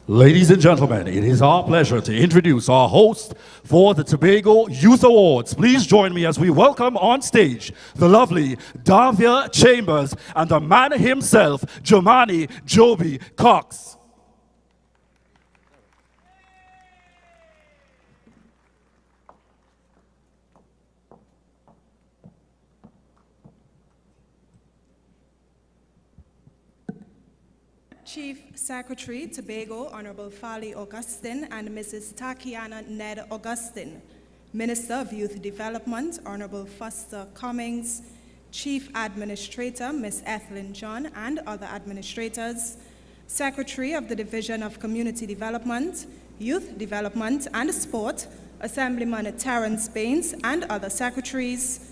Ladies and gentlemen, it is our pleasure to introduce our host for the Tobago Youth Awards. Please join me as we welcome on stage the lovely Davia Chambers and the man himself, Jomani Joby Cox. Chief Secretary, Tobago, Honorable Fali Augustine and Mrs. Takiana Ned Augustine. Minister of Youth Development, Honorable Foster Cummings. Chief Administrator, Ms. Ethelyn John and other administrators. Secretary of the Division of Community Development, Youth Development and Sport, Assemblyman Terrence Baines and other secretaries.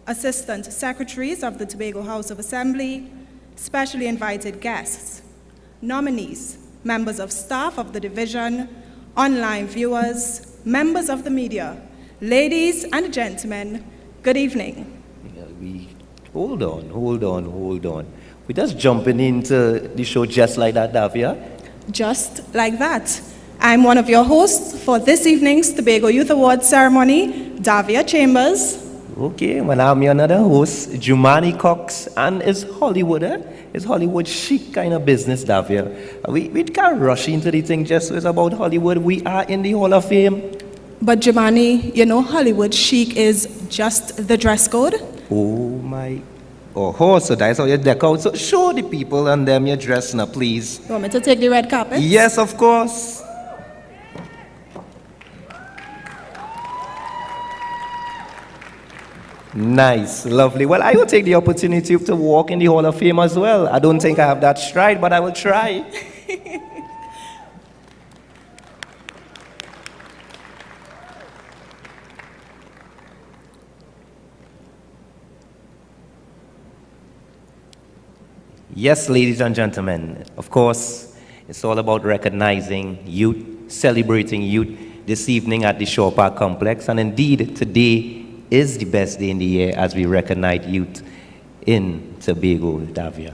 Assistant Secretaries of the Tobago House of Assembly. Specially invited guests. Nominees, members of staff of the division, online viewers, members of the media, ladies and gentlemen, good evening. Hold on. We're just jumping into the show just like that, Davia. Just like that. I'm one of your hosts for this evening's Tobago Youth Awards ceremony, Davia Chambers. Okay, well, I'm your another host, Jomani Cox, and it's Hollywood, It's Hollywood chic kind of business, Davia. We can't rush into the thing just so it's about Hollywood. We are in the Hall of Fame. But Jomani, you know Hollywood chic is just the dress code? Oh, so that's how you deck out. So show the people and them your dress now, please. You want me to take the red carpet? Yes, of course. Nice, lovely. Well, I will take the opportunity to walk in the Hall of Fame as well. I don't think I have that stride, but I will try. Yes, ladies and gentlemen, of course, it's all about recognizing youth, celebrating youth this evening at the Shore Park Complex. And indeed, today is the best day in the year as we recognize youth in Tobago, Davia.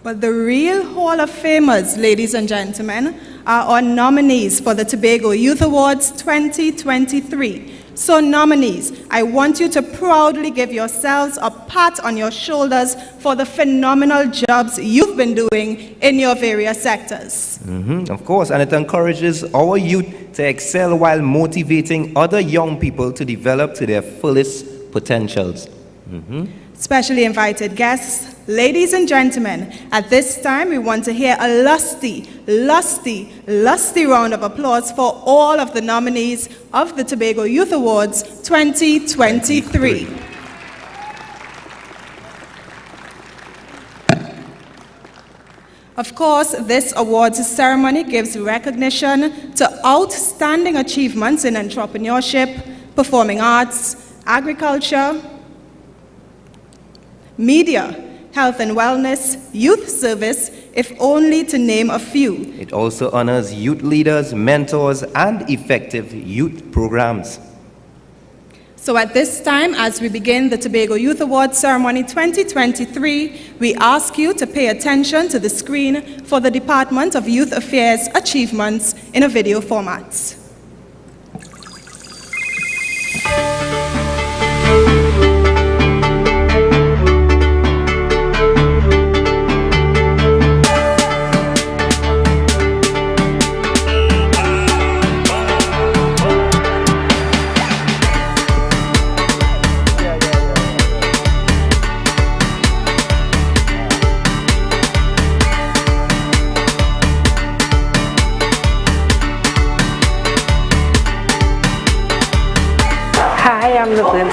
But the real Hall of Famers, ladies and gentlemen, are our nominees for the Tobago Youth Awards 2023. So nominees, I want you to proudly give yourselves a pat on your shoulders for the phenomenal jobs you've been doing in your various sectors. Of course, and it encourages our youth to excel while motivating other young people to develop to their fullest potentials. Specially invited guests, ladies and gentlemen, at this time we want to hear a lusty round of applause for all of the nominees of the Tobago Youth Awards 2023. Of course, this awards ceremony gives recognition to outstanding achievements in entrepreneurship, performing arts, agriculture, media, health and wellness, youth service, if only to name a few. It also honors youth leaders, mentors, and effective youth programs. So at this time, as we begin the Tobago Youth Awards Ceremony 2023, we ask you to pay attention to the screen for the Department of Youth Affairs achievements in a video format.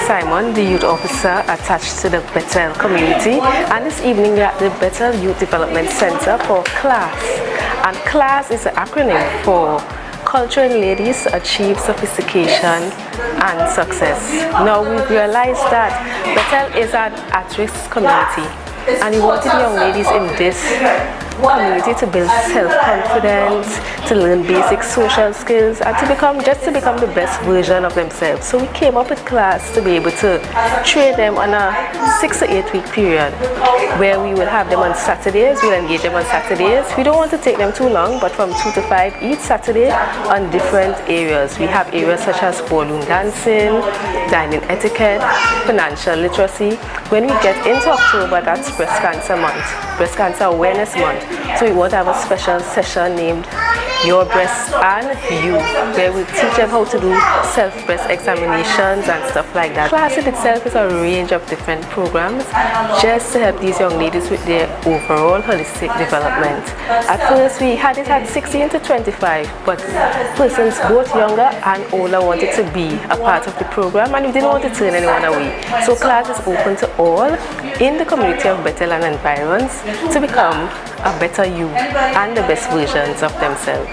Simon, the youth officer attached to the Bethel community, and this evening we're at the Bethel Youth Development Center for CLASS. And CLASS is an acronym for Culturing Ladies Achieve Sophistication and Success. Now we've realized that Bethel is an at-risk community, and we wanted young ladies in this community to build self-confidence, to learn basic social skills, and to become the best version of themselves. So we came up with class to be able to train them on a 6 to 8 week period, where we will have them on Saturdays. We'll engage them on Saturdays. We don't want to take them too long, but from 2 to 5 each Saturday on different areas. We have areas such as ballroom dancing, dining etiquette, financial literacy. When we get into October, that's Breast Cancer Month, Breast Cancer Awareness Month. So we want to have a special session named Your Breast and You, where we teach them how to do self-breast examinations and stuff like that. Class in itself is a range of different programs just to help these young ladies with their overall holistic development. At first we had it at 16 to 25, but persons both younger and older wanted to be a part of the program, and we didn't want to turn anyone away. So class is open to all in the community of Bethel and environs to become a better you and the best versions of themselves.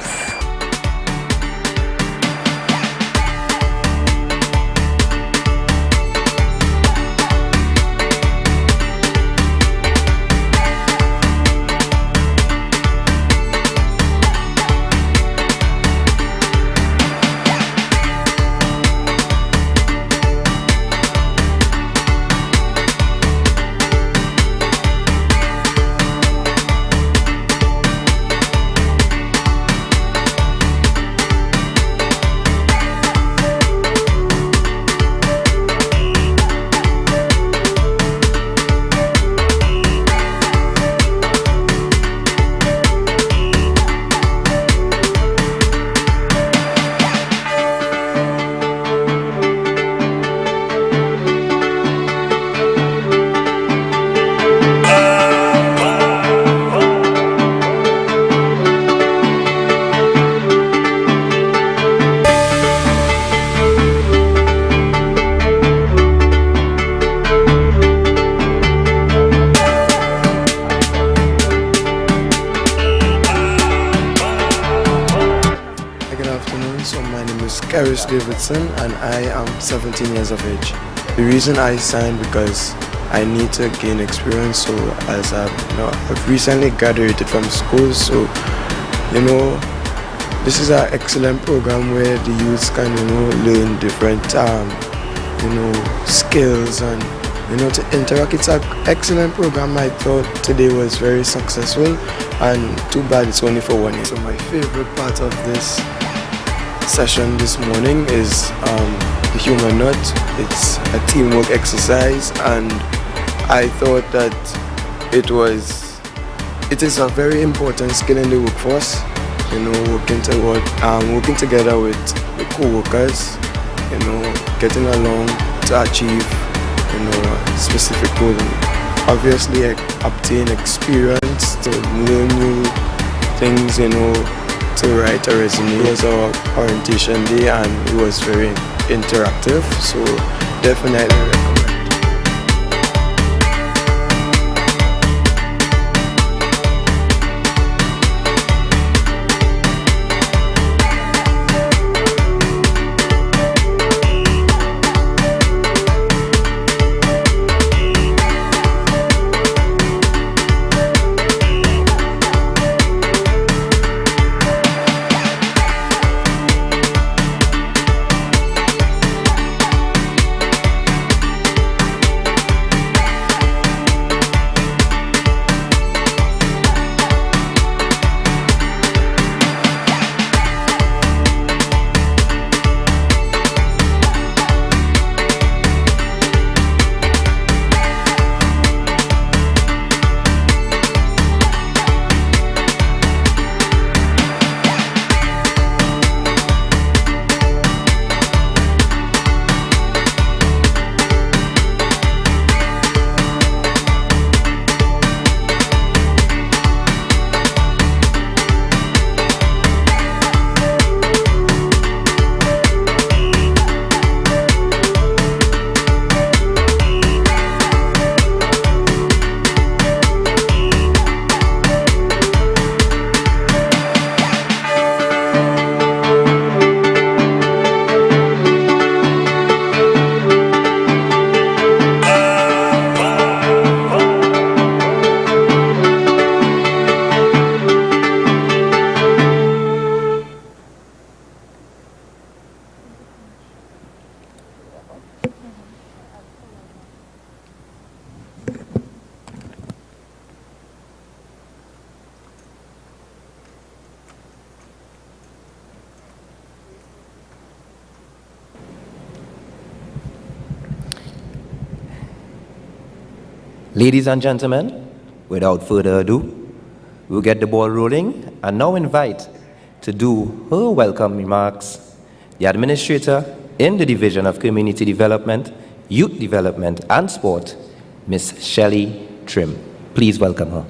Davidson, and I am 17 years of age. The reason I signed because I need to gain experience. So as I've recently graduated from school, so this is an excellent program where the youths can learn different skills and to interact. It's an excellent program. I thought today was very successful, and too bad it's only for 1 year. So my favorite part of this session this morning is the human nut. It's a teamwork exercise, and I thought that it is a very important skill in the workforce. Working together with the co-workers, getting along to achieve a specific goal. Obviously, obtain experience to learn new things, to write a resume. It was our orientation day and it was very interactive, so definitely recommend. Ladies and gentlemen, without further ado, we'll get the ball rolling and now invite to do her welcome remarks the Administrator in the Division of Community Development, Youth Development and Sport, Ms. Shelley Trim. Please welcome her.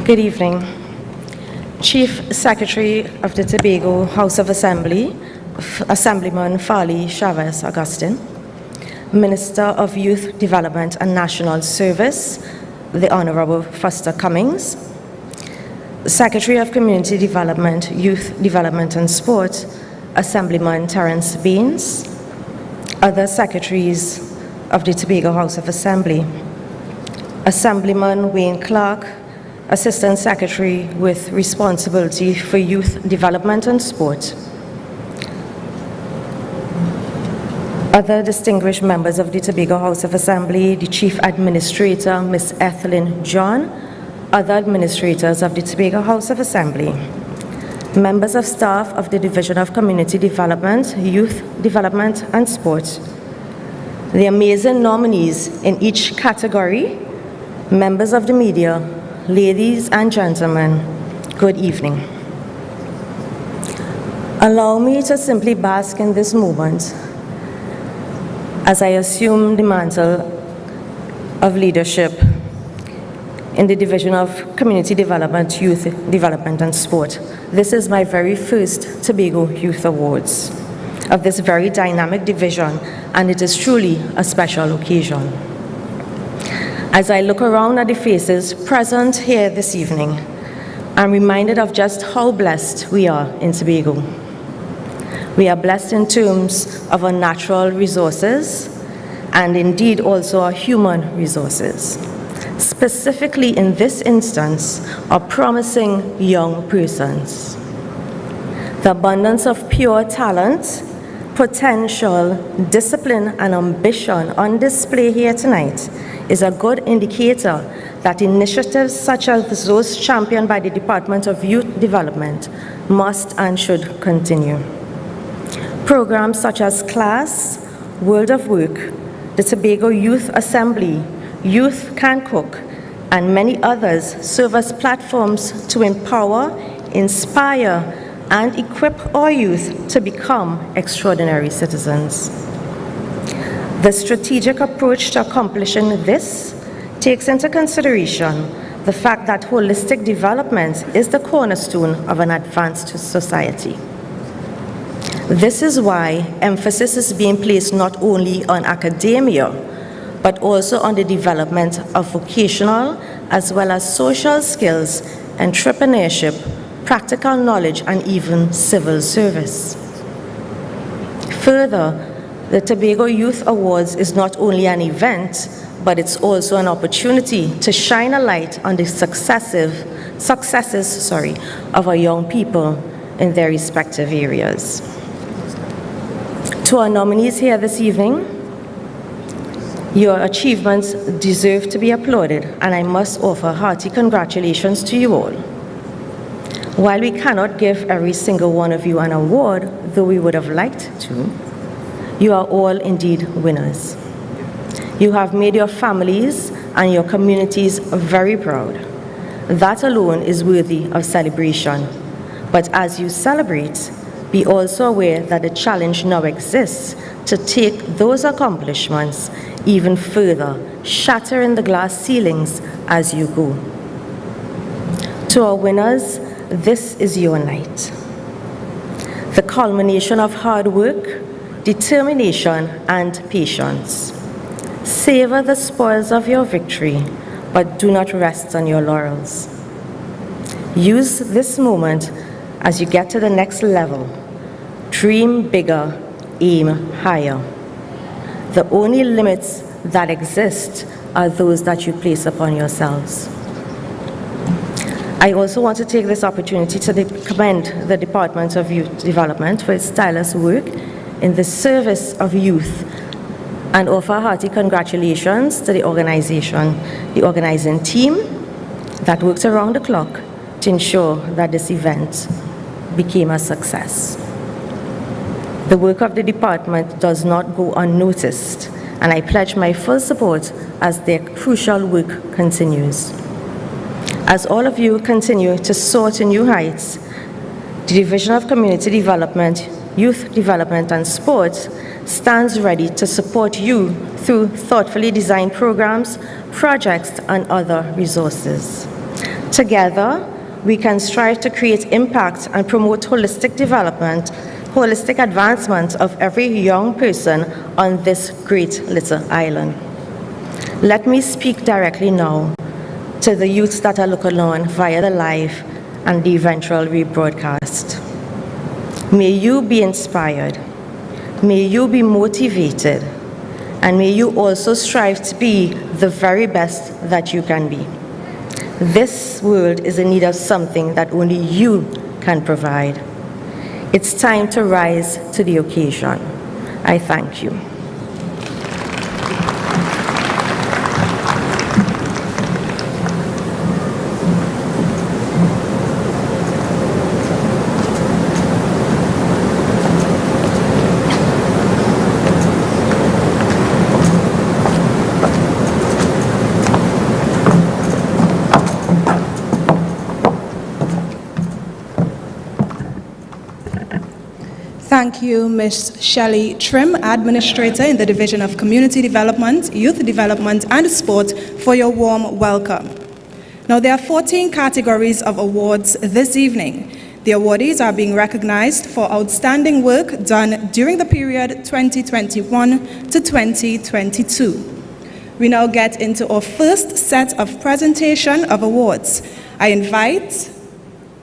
Good evening. Chief Secretary of the Tobago House of Assembly, Assemblyman Fali Chavez Augustine, Minister of Youth Development and National Service, the Honorable Foster Cummings, Secretary of Community Development, Youth Development and Sport, Assemblyman Terence Baines, other secretaries of the Tobago House of Assembly, Assemblyman Wayne Clark, Assistant Secretary with responsibility for Youth Development and Sport. Other distinguished members of the Tobago House of Assembly, the Chief Administrator, Ms. Ethelyn John, other administrators of the Tobago House of Assembly, members of staff of the Division of Community Development, Youth Development and Sport, the amazing nominees in each category, members of the media, ladies and gentlemen, good evening. Allow me to simply bask in this moment as I assume the mantle of leadership in the Division of Community Development, Youth Development and Sport. This is my very first Tobago Youth Awards of this very dynamic division, and it is truly a special occasion. As I look around at the faces present here this evening, I'm reminded of just how blessed we are in Tobago. We are blessed in terms of our natural resources and indeed also our human resources. Specifically in this instance, our promising young persons. The abundance of pure talent, potential, discipline, and ambition on display here tonight is a good indicator that initiatives such as those championed by the Department of Youth Development must and should continue. Programs such as CLASS, World of Work, the Tobago Youth Assembly, Youth Can Cook, and many others serve as platforms to empower, inspire, and equip our youth to become extraordinary citizens. The strategic approach to accomplishing this takes into consideration the fact that holistic development is the cornerstone of an advanced society. This is why emphasis is being placed not only on academia, but also on the development of vocational as well as social skills, entrepreneurship, practical knowledge, and even civil service. Further, the Tobago Youth Awards is not only an event, but it's also an opportunity to shine a light on the successes of our young people in their respective areas. To our nominees here this evening, your achievements deserve to be applauded, and I must offer hearty congratulations to you all. While we cannot give every single one of you an award, though we would have liked to, you are all indeed winners. You have made your families and your communities very proud. That alone is worthy of celebration. But as you celebrate, be also aware that the challenge now exists to take those accomplishments even further, shattering the glass ceilings as you go. To our winners, this is your night. The culmination of hard work, determination, and patience. Savor the spoils of your victory, but do not rest on your laurels. Use this moment as you get to the next level. Dream bigger, aim higher. The only limits that exist are those that you place upon yourselves. I also want to take this opportunity to commend the Department of Youth Development for its tireless work in the service of youth and offer hearty congratulations to the organizing team that works around the clock to ensure that this event became a success. The work of the department does not go unnoticed, and I pledge my full support as their crucial work continues. As all of you continue to soar to new heights, the Division of Community Development, Youth Development and Sports stands ready to support you through thoughtfully designed programs, projects, and other resources. Together, we can strive to create impact and promote holistic development, holistic advancement of every young person on this great little island. Let me speak directly now to the youths that are looking on via the live and the eventual rebroadcast. May you be inspired, may you be motivated, and may you also strive to be the very best that you can be. This world is in need of something that only you can provide. It's time to rise to the occasion. I thank you. Thank you, Ms. Shelley Trim, Administrator in the Division of Community Development, Youth Development and Sport, for your warm welcome. Now, there are 14 categories of awards this evening. The awardees are being recognized for outstanding work done during the period 2021 to 2022. We now get into our first set of presentation of awards. I invite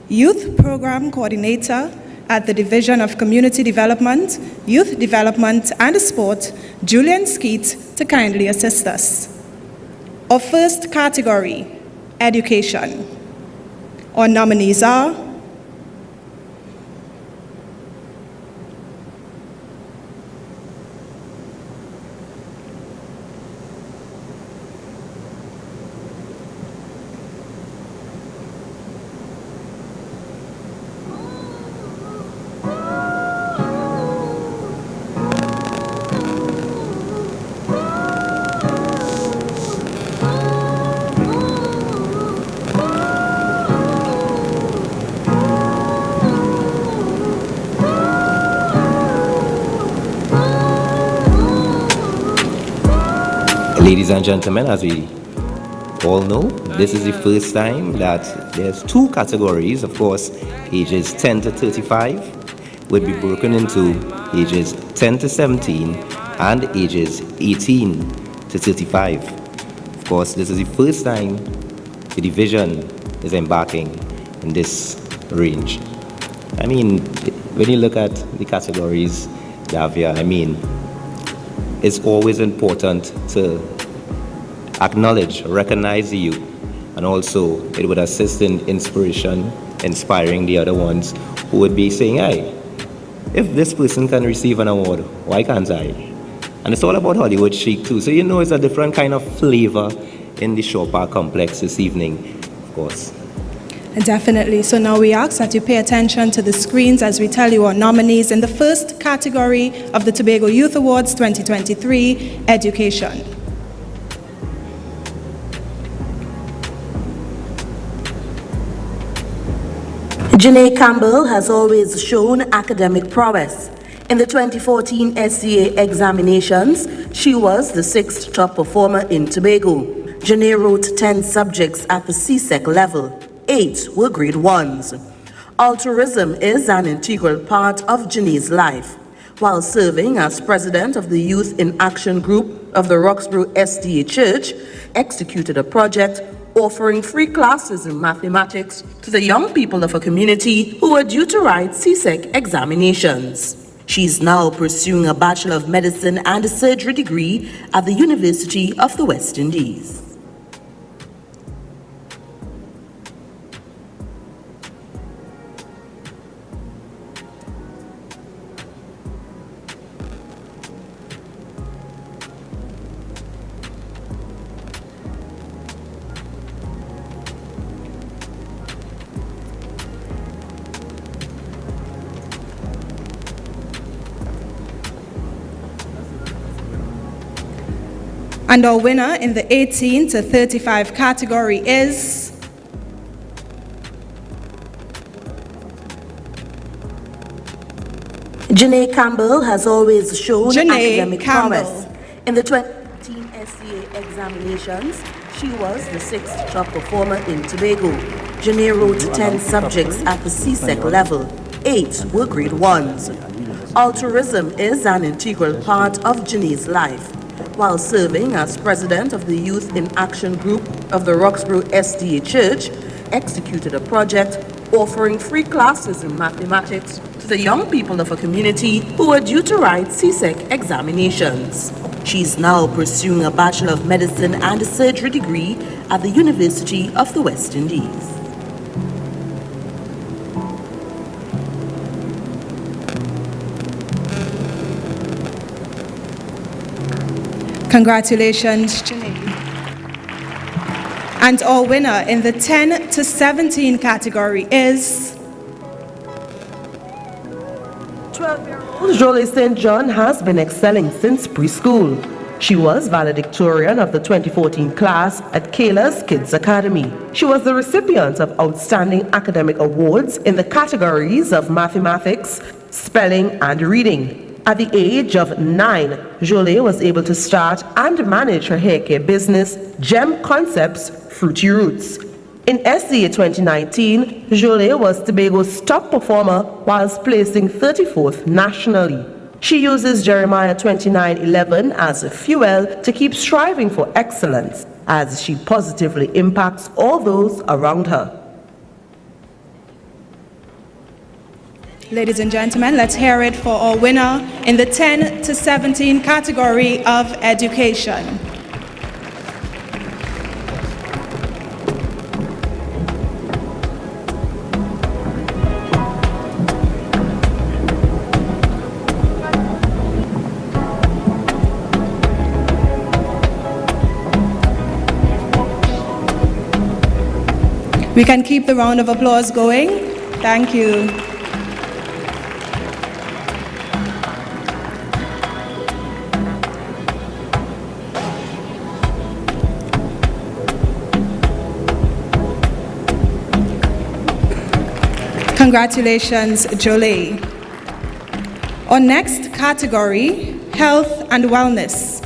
Youth Program Coordinator at the Division of Community Development, Youth Development and Sport, Julian Skeet, to kindly assist us. Our first category, education. Our nominees are Ladies and gentlemen, as we all know, this is the first time that there's two categories. Of course, ages 10 to 35 would be broken into ages 10 to 17 and ages 18 to 35. Of course, this is the first time the division is embarking in this range. I mean, when you look at the categories, Davia, I mean, it's always important to acknowledge, recognize the youth, and also it would assist in inspiration, inspiring the other ones who would be saying, hey, if this person can receive an award, why can't I? And it's all about Hollywood chic too, so you know it's a different kind of flavor in the Shaw Park complex this evening, of course. Definitely. So now we ask that you pay attention to the screens as we tell you our nominees in the first category of the Tobago Youth Awards 2023, Education. Janae Campbell has always shown academic prowess. In the 2014 SCA examinations, she was the 6th top performer in Tobago. Janae wrote 10 subjects at the CSEC level. 8 were grade 1s. Altruism is an integral part of Janae's life. While serving as president of the Youth in Action Group of the Roxborough SDA Church, executed a project offering free classes in mathematics to the young people of her community who were due to write CSEC examinations. She's now pursuing a Bachelor of Medicine and a Surgery degree at the University of the West Indies. And our winner in the 18 to 35 category is Janae Campbell has always shown Janae academic Campbell. prowess. In the 2018 SCA examinations, she was the 6th top performer in Tobago. Janae wrote 10 subjects at the CSEC level. 8 were grade 1s. Altruism is an integral part of Janae's life. While serving as president of the Youth in Action Group of the Roxborough SDA Church, executed a project offering free classes in mathematics to the young people of a community who were due to write CSEC examinations. She's now pursuing a Bachelor of Medicine and Surgery degree at the University of the West Indies. Congratulations, Janae. And our winner in the 10 to 17 category is 12-year-old Jolie St. John has been excelling since preschool. She was valedictorian of the 2014 class at Kayla's Kids Academy. She was the recipient of outstanding academic awards in the categories of mathematics, spelling, and reading. At the age of 9, Jolie was able to start and manage her haircare business, Gem Concepts Fruity Roots. In SCA 2019, Jolie was Tobago's top performer whilst placing 34th nationally. She uses Jeremiah 29:11 as a fuel to keep striving for excellence as she positively impacts all those around her. Ladies and gentlemen, let's hear it for our winner in the 10 to 17 category of education. We can keep the round of applause going. Thank you. Congratulations, Jolie. Our next category, health and wellness.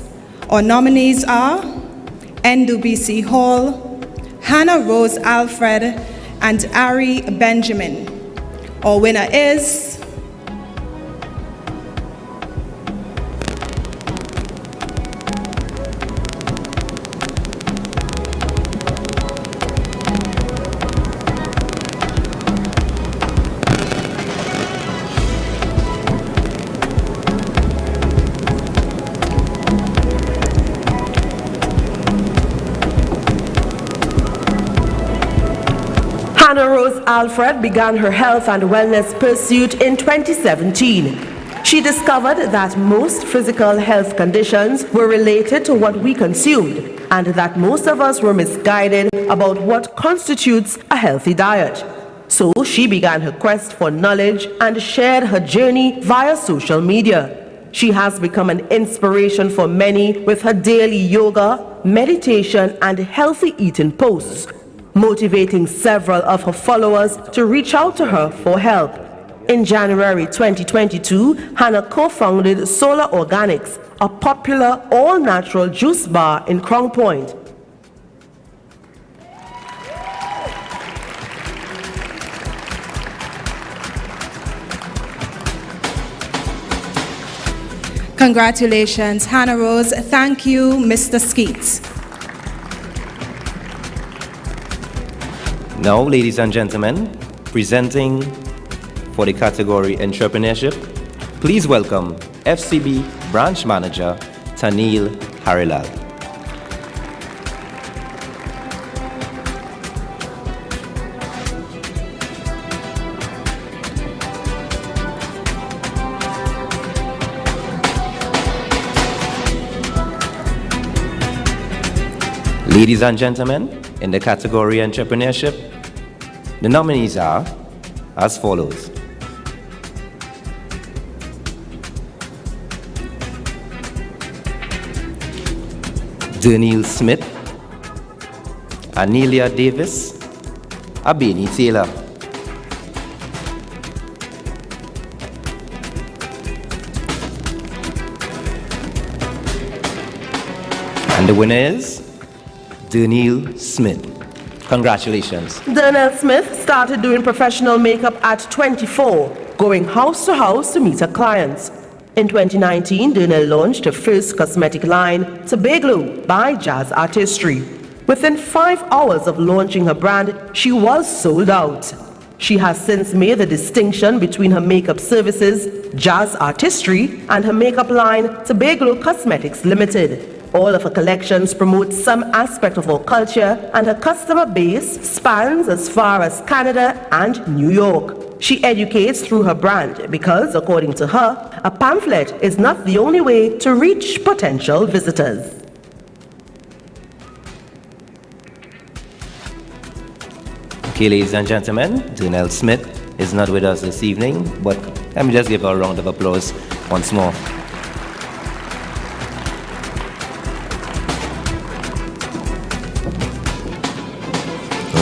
Our nominees are Ndubisi Hall, Hannah Rose Alfred, and Ari Benjamin. Our winner is Hannah Rose Alfred began her health and wellness pursuit in 2017. She discovered that most physical health conditions were related to what we consumed, and that most of us were misguided about what constitutes a healthy diet. So she began her quest for knowledge and shared her journey via social media. She has become an inspiration for many with her daily yoga, meditation, and healthy eating posts, motivating several of her followers to reach out to her for help. In January 2022, Hannah co-founded Solar Organics, a popular all-natural juice bar in Crown Point. Congratulations, Hannah Rose. Thank you, Mr. Skeets. Now, ladies and gentlemen, presenting for the category Entrepreneurship, please welcome FCB Branch Manager Tanil Harilal. Ladies and gentlemen, in the category Entrepreneurship, the nominees are as follows. Daniel Smith, Anelia Davis, Abeni Taylor. And the winner is Daniel Smith. Congratulations. Daniel Smith started doing professional makeup at 24, going house to house to meet her clients. In 2019, Daniel launched her first cosmetic line, Tobago by Jazz Artistry. Within 5 hours of launching her brand, she was sold out. She has since made the distinction between her makeup services, Jazz Artistry, and her makeup line, Tobago Cosmetics Limited. All of her collections promote some aspect of our culture, and her customer base spans as far as Canada and New York. She educates through her brand because, according to her, a pamphlet is not the only way to reach potential visitors. Okay, ladies and gentlemen, Danielle Smith is not with us this evening, but let me just give her a round of applause once more.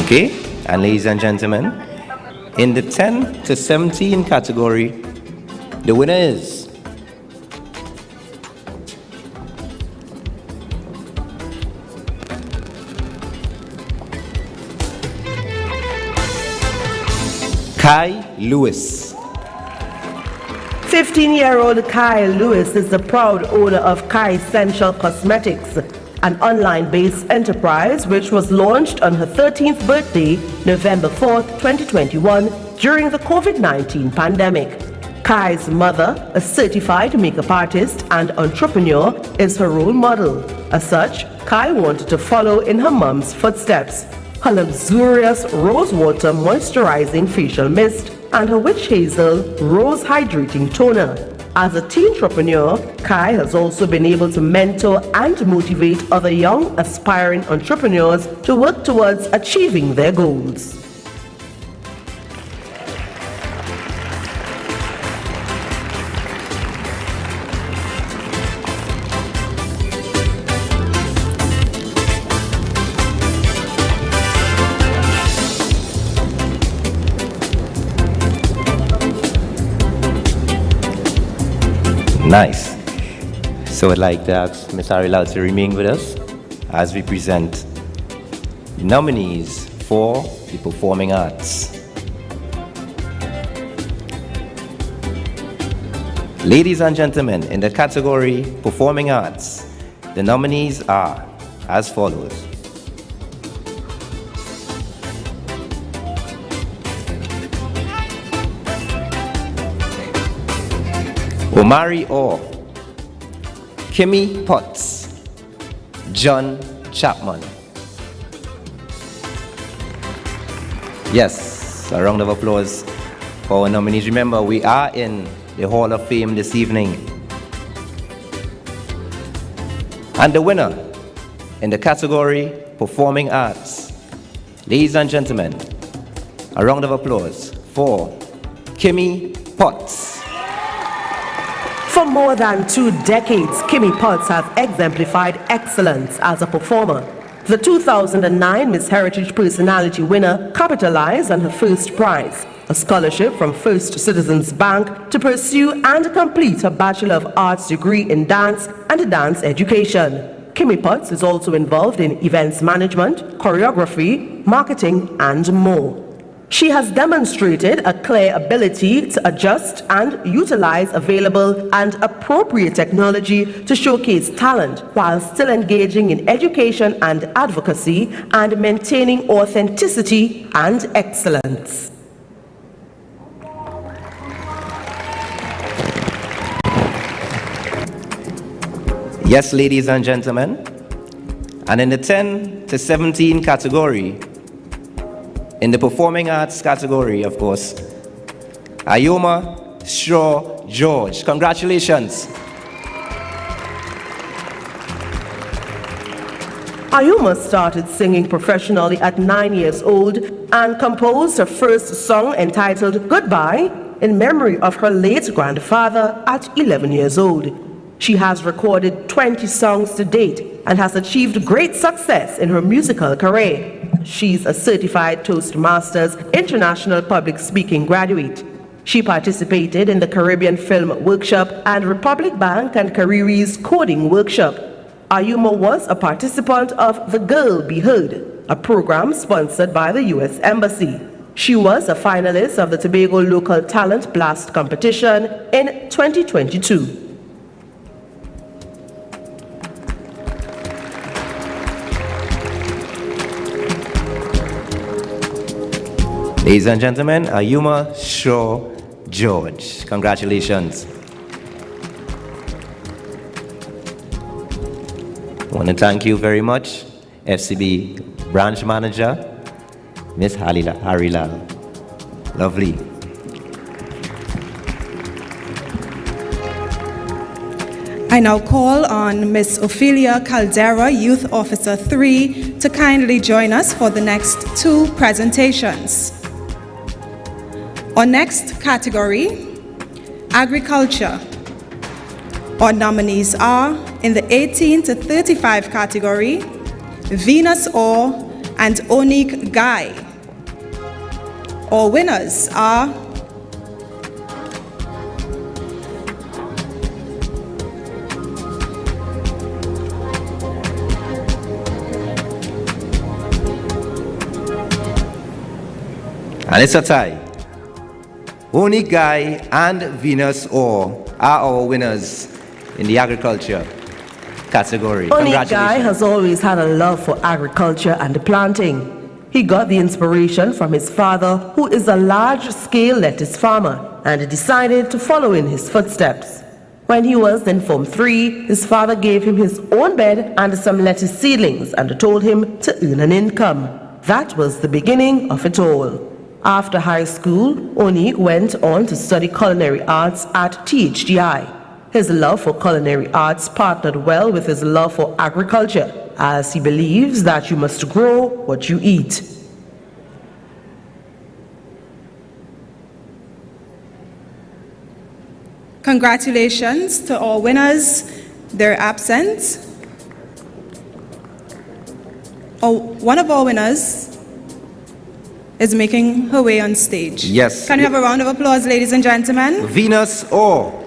Okay, and ladies and gentlemen, in the 10 to 17 category, the winner is Kai Lewis. 15-year-old Kai Lewis is the proud owner of Kai Essential Cosmetics, an online-based enterprise which was launched on her 13th birthday, November 4th, 2021, during the COVID-19 pandemic. Kai's mother, a certified makeup artist and entrepreneur, is her role model. As such, Kai wanted to follow in her mom's footsteps. Her luxurious rosewater moisturizing facial mist and her witch hazel rose hydrating toner. As a teen entrepreneur, Kai has also been able to mentor and motivate other young aspiring entrepreneurs to work towards achieving their goals. Nice. So I'd like to ask Ms. Ariel to remain with us as we present the nominees for the performing arts. Ladies and gentlemen, in the category performing arts, the nominees are as follows. Omari Orr, Kimmy Potts, John Chapman. Yes, a round of applause for our nominees. Remember, we are in the Hall of Fame this evening. And the winner in the category Performing Arts, ladies and gentlemen, a round of applause for Kimmy Potts. For more than 2 decades, Kimmy Potts has exemplified excellence as a performer. The 2009 Miss Heritage Personality winner capitalized on her first prize, a scholarship from First Citizens Bank to pursue and complete her Bachelor of Arts degree in dance and dance education. Kimmy Potts is also involved in events management, choreography, marketing, and more. She has demonstrated a clear ability to adjust and utilize available and appropriate technology to showcase talent while still engaging in education and advocacy and maintaining authenticity and excellence. Yes, ladies and gentlemen, and in the 10 to 17 category, in the performing arts category, of course, Ayoma Shaw George. Congratulations. Ayoma started singing professionally at 9 years old and composed her first song entitled Goodbye in memory of her late grandfather at 11 years old. She has recorded 20 songs to date, and has achieved great success in her musical career. She's a certified Toastmasters International Public Speaking graduate. She participated in the Caribbean Film Workshop and Republic Bank and Kariri's Coding Workshop. Ayuma was a participant of The Girl Be Heard, a program sponsored by the U.S. Embassy. She was a finalist of the Tobago Local Talent Blast competition in 2022. Ladies and gentlemen, Ayuma Shaw George. Congratulations. I want to thank you very much, FCB Branch Manager, Miss Harilal. Lovely. I now call on Miss Ophelia Caldera, Youth Officer 3, to kindly join us for the next 2 presentations. Our next category, agriculture. Our nominees are, in the 18 to 35 category, Venus Orr and Onik Guy. Our winners are And it's a tie. Onik Guy and Venus Orr are our winners in the agriculture category. Onik Guy has always had a love for agriculture and planting. He got the inspiration from his father, who is a large-scale lettuce farmer, and decided to follow in his footsteps. When he was in Form 3, his father gave him his own bed and some lettuce seedlings and told him to earn an income. That was the beginning of it all. After high school, Onik went on to study culinary arts at THDI. His love for culinary arts partnered well with his love for agriculture, as he believes that you must grow what you eat. congratulations to all winners. They're absent. One of our winners is making her way on stage. Yes. Can we have a round of applause, ladies and gentlemen? Venus Orr.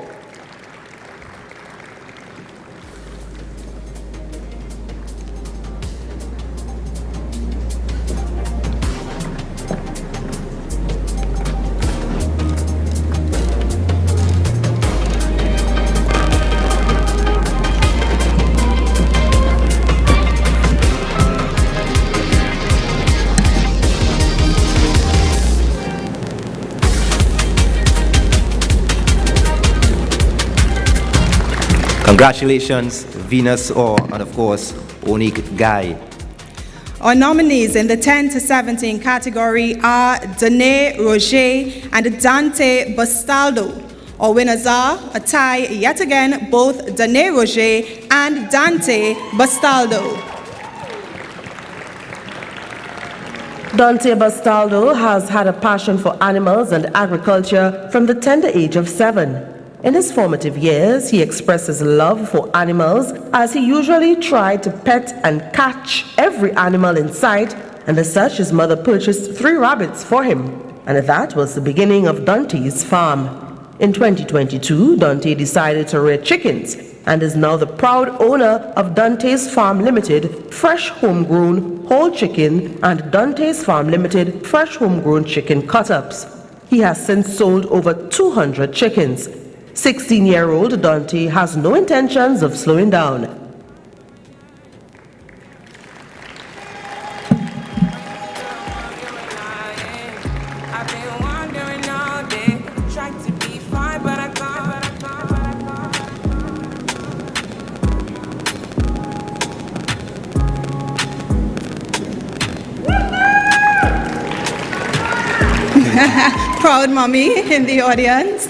Congratulations, Venus Orr, and of course, Onik Guy. Our nominees in the 10 to 17 category are Danae Roger and Dante Bastaldo. Our winners are a tie yet again, both Danae Roger and Dante Bastaldo. Dante Bastaldo has had a passion for animals and agriculture from the tender age of 7. In his formative years, he expressed his love for animals as he usually tried to pet and catch every animal in sight, and as such, his mother purchased 3 rabbits for him. And that was the beginning of Dante's farm. In 2022, Dante decided to rear chickens and is now the proud owner of Dante's Farm Limited Fresh Homegrown Whole Chicken and Dante's Farm Limited Fresh Homegrown Chicken Cut-Ups. He has since sold over 200 chickens. 16-year-old Dante has no intentions of slowing down. Proud mommy in the audience.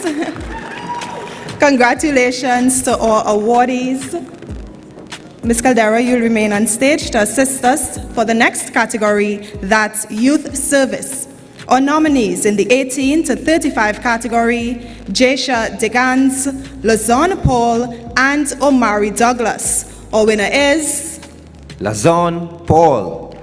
Congratulations to our awardees. Ms. Caldera, you'll remain on stage to assist us for the next category, that's youth service. Our nominees in the 18 to 35 category, Jasha Degans, Lazon Paul, and Omari Douglas. Our winner is Lazon Paul.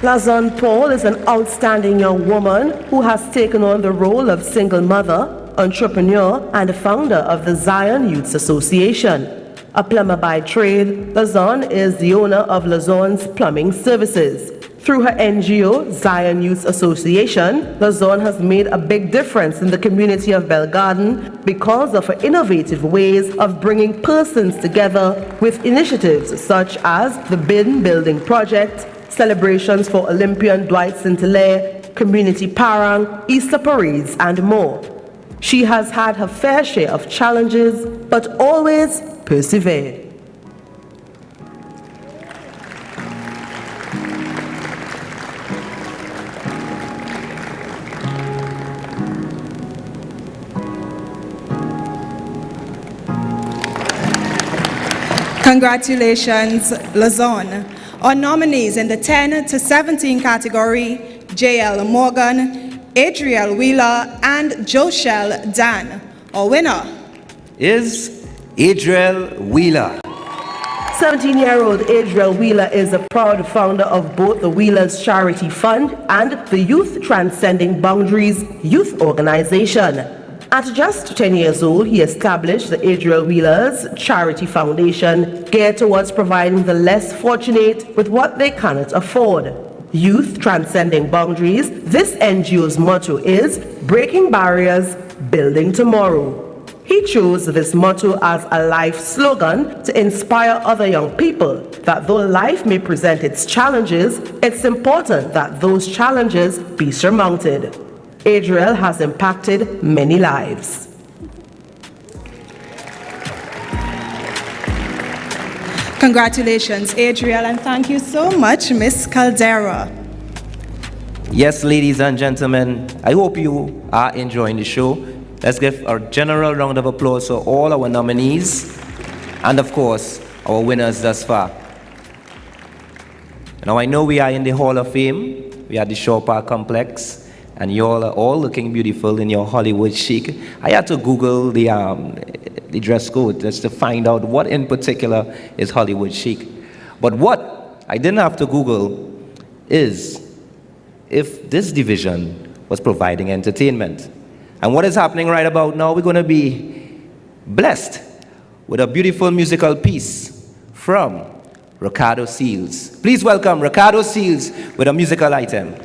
Lazon Paul is an outstanding young woman who has taken on the role of single mother, entrepreneur, and founder of the Zion Youth Association. A plumber by trade, Lazon is the owner of Lazon's Plumbing Services. Through her NGO, Zion Youth Association, Lazon has made a big difference in the community of Belgarden because of her innovative ways of bringing persons together with initiatives such as the Bin Building Project, celebrations for Olympian Dwight St-Hilaire, community parang, Easter parades, and more. She has had her fair share of challenges, but always persevered. Congratulations, Lazon. Our nominees in the 10 to 17 category, J.L. Morgan, Adriel Wheeler, and Joshel Dan. Our winner is Adriel Wheeler. 17-year-old Adriel Wheeler is a proud founder of both the Wheelers Charity Fund and the Youth Transcending Boundaries Youth Organization. At just 10 years old, he established the Adriel Wheelers Charity Foundation, geared towards providing the less fortunate with what they cannot afford. Youth Transcending Boundaries, this NGO's motto is breaking barriers, building tomorrow. He chose this motto as a life slogan to inspire other young people that though life may present its challenges, it's important that those challenges be surmounted. Adriel has impacted many lives. Congratulations, Adriel, and thank you so much, Miss Caldera. Yes, ladies and gentlemen, I hope you are enjoying the show. Let's give a general round of applause for all our nominees and, of course, our winners thus far. Now, I know we are in the Hall of Fame. We are at the Shore Park Complex. And you all are all looking beautiful in your Hollywood chic. I had to Google the dress code just to find out what in particular is Hollywood chic. But what I didn't have to Google is if this division was providing entertainment. And what is happening right about now, we're going to be blessed with a beautiful musical piece from Ricardo Seals. Please welcome Ricardo Seals with a musical item.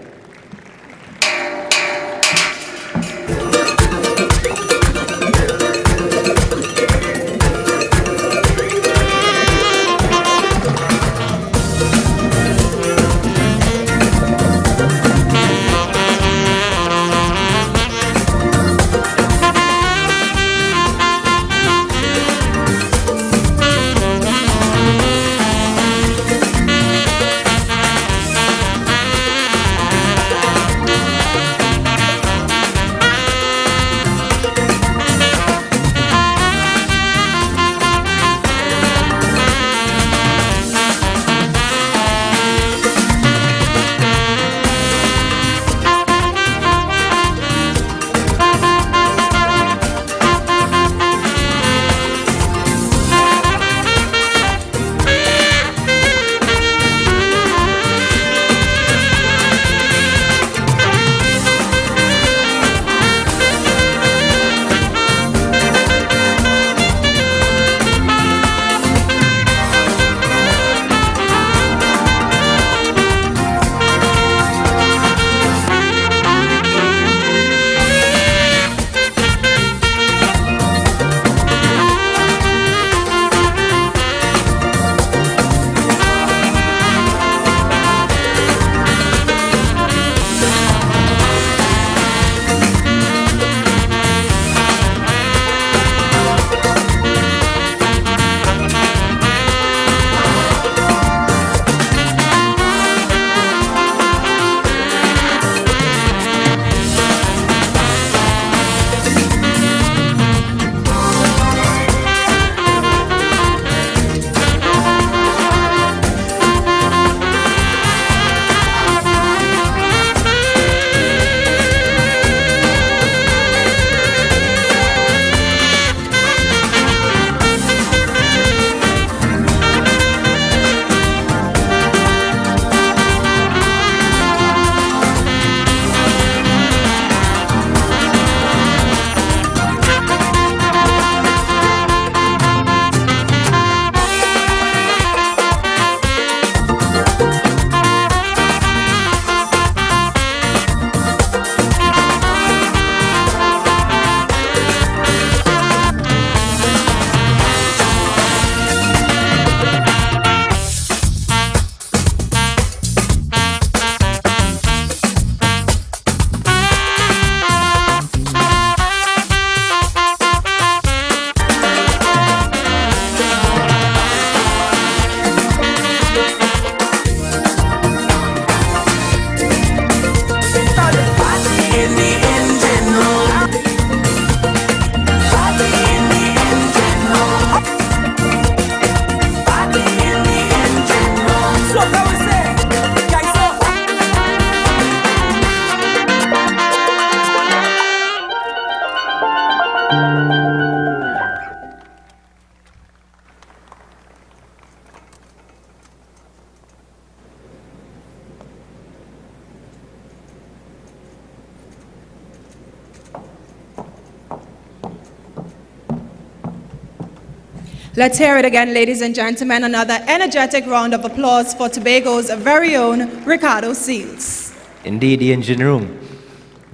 Let's hear it again, ladies and gentlemen. Another energetic round of applause for Tobago's very own Ricardo Seals. Indeed, the engine room.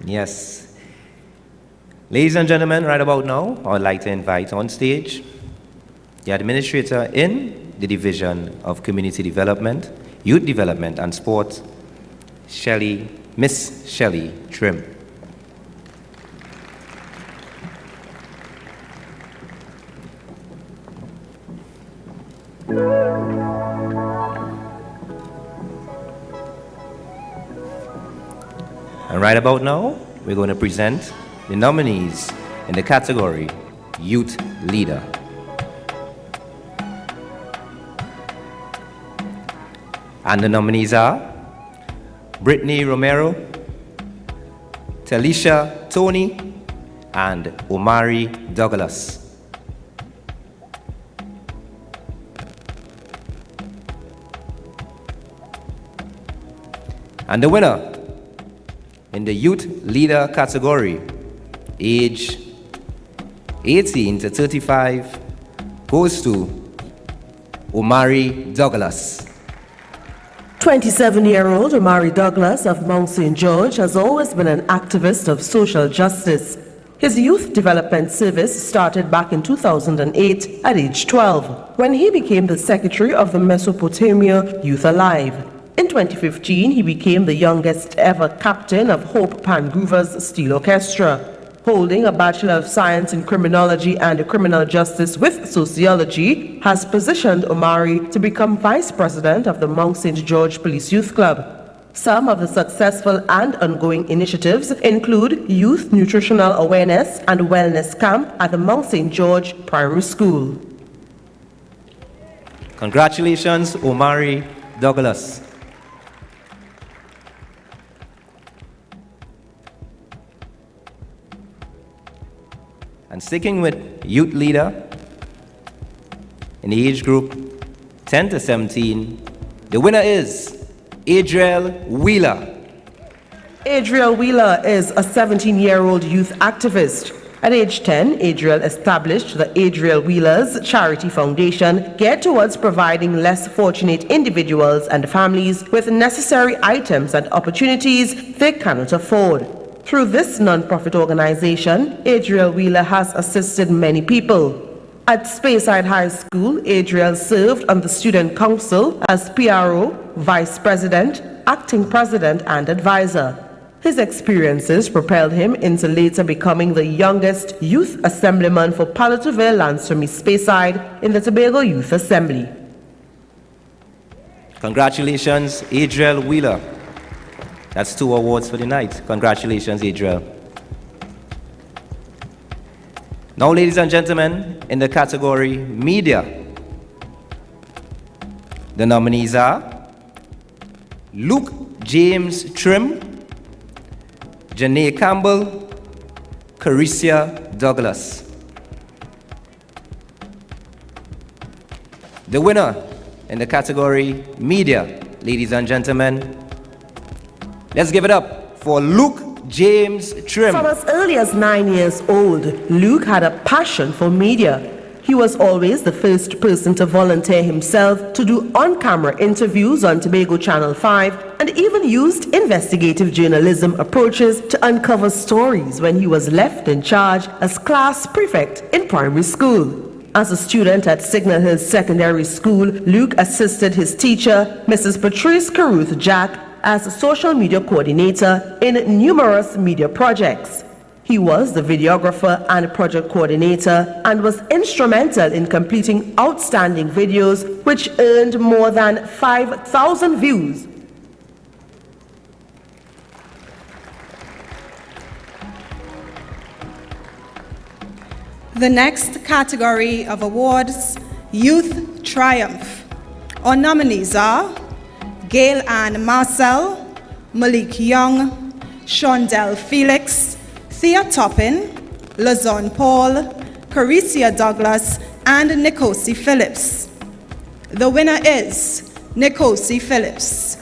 Yes. Ladies and gentlemen, right about now, I would like to invite on stage the administrator in the Division of Community Development, Youth Development and Sport, Miss Shelley Trim. And right about now, we're going to present the nominees in the category Youth Leader. And the nominees are Brittany Romero, Talisha Tony, and Omari Douglas. And the winner in the Youth Leader category, age 18 to 35, goes to Omari Douglas. 27-year-old Omari Douglas of Mount St. George has always been an activist of social justice. His youth development service started back in 2008 at age 12, when he became the secretary of the Mesopotamia Youth Alive. In 2015, he became the youngest ever captain of Hope Pangroover's Steel Orchestra. Holding a Bachelor of Science in Criminology and Criminal Justice with Sociology has positioned Omari to become Vice President of the Mount St. George Police Youth Club. Some of the successful and ongoing initiatives include Youth Nutritional Awareness and Wellness Camp at the Mount St. George Primary School. Congratulations, Omari Douglas. And sticking with Youth Leader, in the age group 10 to 17, the winner is Adriel Wheeler. Adriel Wheeler is a 17-year-old youth activist. At age 10, Adriel established the Adriel Wheelers Charity Foundation, geared towards providing less fortunate individuals and families with necessary items and opportunities they cannot afford. Through this non-profit organization, Adriel Wheeler has assisted many people. At Speyside High School, Adriel served on the student council as PRO, vice president, acting president, and advisor. His experiences propelled him into later becoming the youngest youth assemblyman for Palatoville Lansome Speyside in the Tobago Youth Assembly. Congratulations, Adriel Wheeler. That's 2 awards for the night. Congratulations, Adriel. Now, ladies and gentlemen, in the category Media, the nominees are Luke James Trim, Janae Campbell, Caricia Douglas. The winner in the category Media, ladies and gentlemen, let's give it up for Luke James Trim. From as early as 9 years old, Luke had a passion for media. He was always the first person to volunteer himself to do on-camera interviews on Tobago Channel 5 and even used investigative journalism approaches to uncover stories when he was left in charge as class prefect in primary school. As a student at Signal Hills Secondary School, Luke assisted his teacher, Mrs. Patrice Caruth Jack, as a social media coordinator in numerous media projects. He was the videographer and project coordinator and was instrumental in completing outstanding videos which earned more than 5,000 views. The next category of awards, Youth Triumph. Our nominees are Gail Ann Marcel, Malik Young, Shondell Felix, Thea Toppin, Lazon Paul, Caricia Douglas, and Nikosi Phillips. The winner is Nikosi Phillips.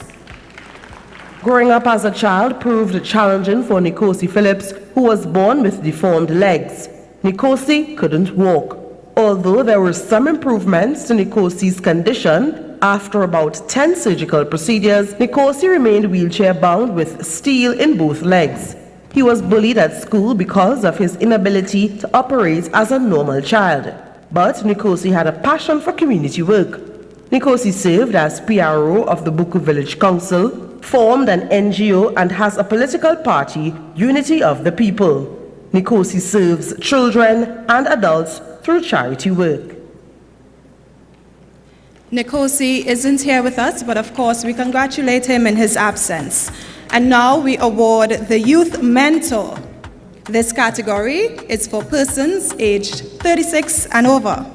Growing up as a child proved challenging for Nikosi Phillips, who was born with deformed legs. Nikosi couldn't walk. Although there were some improvements to Nikosi's condition, after about 10 surgical procedures, Nikosi remained wheelchair-bound with steel in both legs. He was bullied at school because of his inability to operate as a normal child. But Nikosi had a passion for community work. Nikosi served as PRO of the Buku Village Council, formed an NGO, and has a political party, Unity of the People. Nikosi serves children and adults through charity work. Nikosi isn't here with us, but of course we congratulate him in his absence. And now we award the Youth Mentor. This category is for persons aged 36 and over.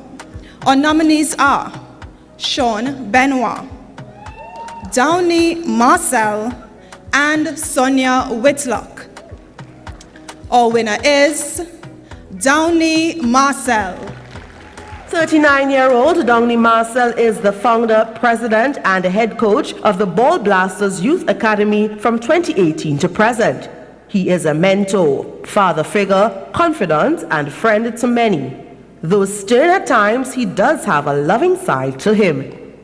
Our nominees are Sean Benoit, Downey Marcel, and Sonia Whitlock. Our winner is Downey Marcel. 39-year-old Downey Marcel is the founder, president, and head coach of the Ball Blasters Youth Academy from 2018 to present. He is a mentor, father figure, confidant, and friend to many. Though stern at times, he does have a loving side to him.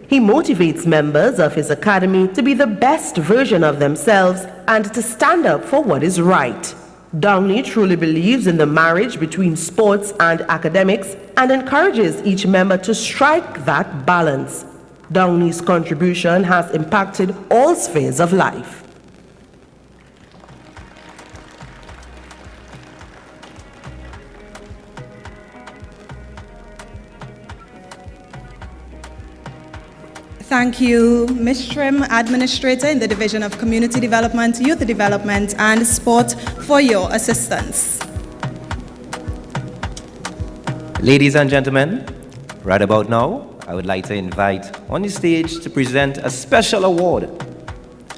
He motivates members of his academy to be the best version of themselves and to stand up for what is right. Downey truly believes in the marriage between sports and academics and encourages each member to strike that balance. Downey's contribution has impacted all spheres of life. Thank you, Ms. Trim, Administrator in the Division of Community Development, Youth Development, and Sport, for your assistance. Ladies and gentlemen, right about now, I would like to invite on the stage to present a special award.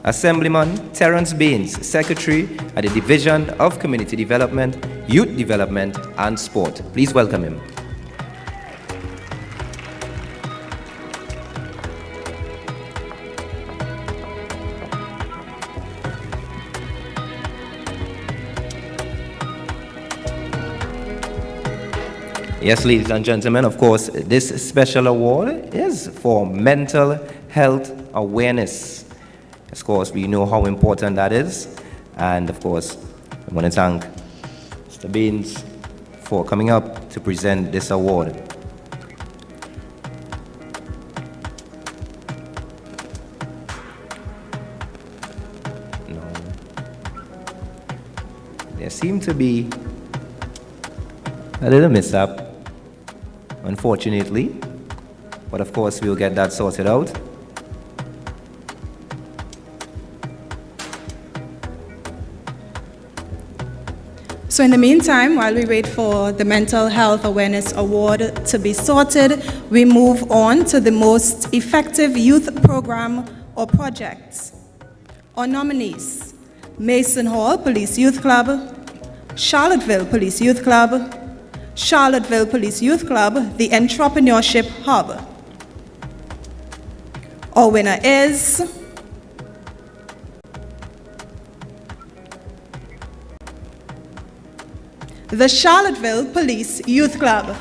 Assemblyman Terrence Baines, Secretary at the Division of Community Development, Youth Development, and Sport. Please welcome him. Yes, ladies and gentlemen, of course, this special award is for mental health awareness. Of course, we know how important that is. And of course, I want to thank Mr. Baines for coming up to present this award. No. There seemed to be a little mishap, unfortunately, but of course we'll get that sorted out. So in the meantime, while we wait for the Mental Health Awareness Award to be sorted, we move on to the most effective youth program or projects. Our nominees: Mason Hall Police Youth Club, Charlottesville Police Youth Club, Charlottesville Police Youth Club, the Entrepreneurship Hub. Our winner is the Charlottesville Police Youth Club.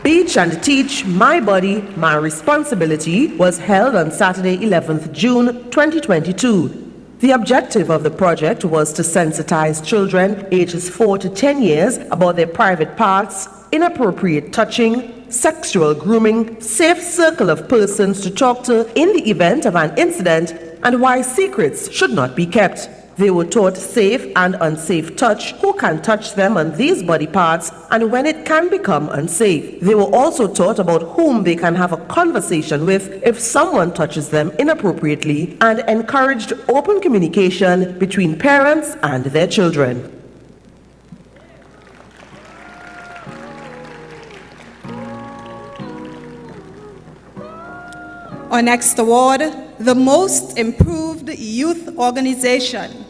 Beach and Teach My Body, My Responsibility was held on Saturday, 11th June 2022. The objective of the project was to sensitize children ages 4 to 10 years about their private parts, inappropriate touching, sexual grooming, safe circle of persons to talk to in the event of an incident, and why secrets should not be kept. They were taught safe and unsafe touch, who can touch them on these body parts, and when it can become unsafe. They were also taught about whom they can have a conversation with if someone touches them inappropriately, and encouraged open communication between parents and their children. Our next award, the Most Improved Youth Organization.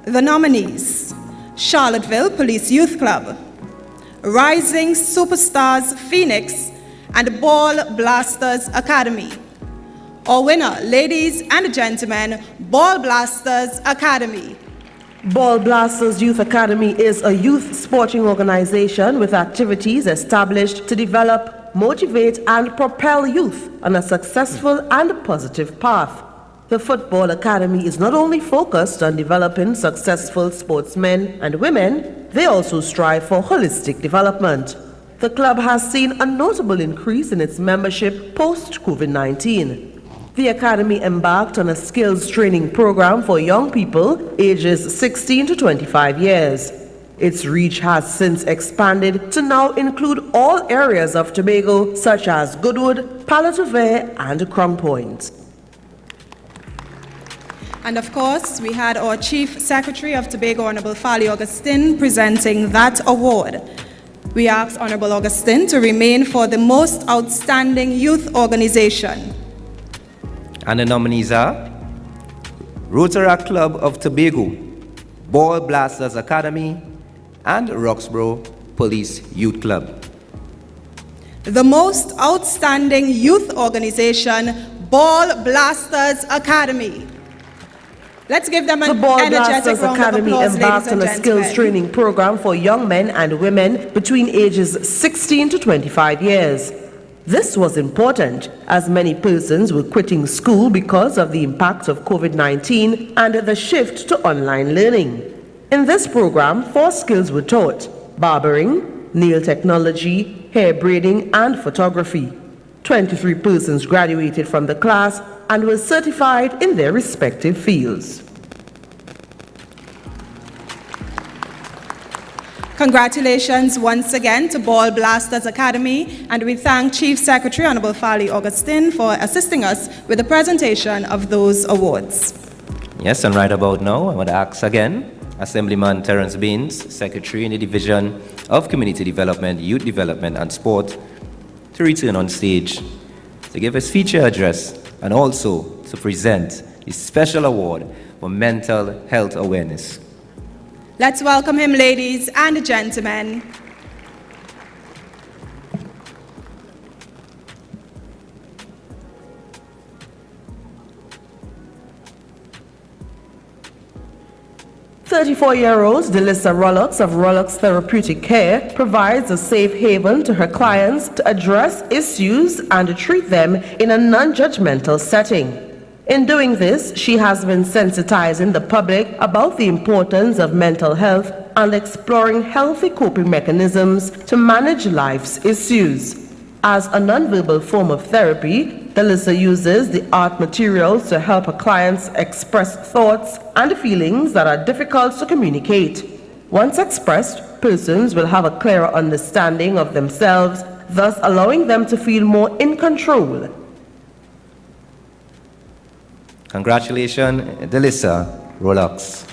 The nominees: Charlottesville Police Youth Club, Rising Superstars Phoenix, and Ball Blasters Academy. Our winner, ladies and gentlemen, Ball Blasters Academy. Ball Blasters Youth Academy is a youth sporting organization with activities established to develop, motivate, and propel youth on a successful and positive path. The Football Academy is not only focused on developing successful sportsmen and women, they also strive for holistic development. The club has seen a notable increase in its membership post-COVID-19. The Academy embarked on a skills training program for young people ages 16 to 25 years. Its reach has since expanded to now include all areas of Tobago such as Goodwood, Palo Verde, and Crown Point. And of course, we had our Chief Secretary of Tobago, Honorable Fali Augustine, presenting that award. We asked Honorable Augustine to remain for the most outstanding youth organization. And the nominees are Rotaract Club of Tobago, Ball Blasters Academy, and Roxborough Police Youth Club. The most outstanding youth organization, Ball Blasters Academy. Let's give them The an Ball energetic Blasters round Academy of applause, embarked ladies on and a skills gentlemen. training program for young men and women between ages 16 to 25 years. This was important as many persons were quitting school because of the impact of COVID-19 and the shift to online learning. In this program, 4 skills were taught: barbering, nail technology, hair braiding, and photography. 23 persons graduated from the class and were certified in their respective fields. Congratulations once again to Ball Blasters Academy, and we thank Chief Secretary Honorable Fali Augustine for assisting us with the presentation of those awards. Yes, and right about now, I want to ask again Assemblyman Terence Baines, Secretary in the Division of Community Development, Youth Development and Sport, to return on stage to give his feature address and also to present the special award for mental health awareness. Let's welcome him, ladies and gentlemen. "34-year-old Delissa Rollocks of Rollocks Therapeutic Care provides a safe haven to her clients to address issues and treat them in a non-judgmental setting. In doing this, she has been sensitizing the public about the importance of mental health and exploring healthy coping mechanisms to manage life's issues. As a nonverbal form of therapy, Delissa uses the art materials to help her clients express thoughts and feelings that are difficult to communicate. Once expressed, persons will have a clearer understanding of themselves, thus allowing them to feel more in control. Congratulations, Delissa Rollocks.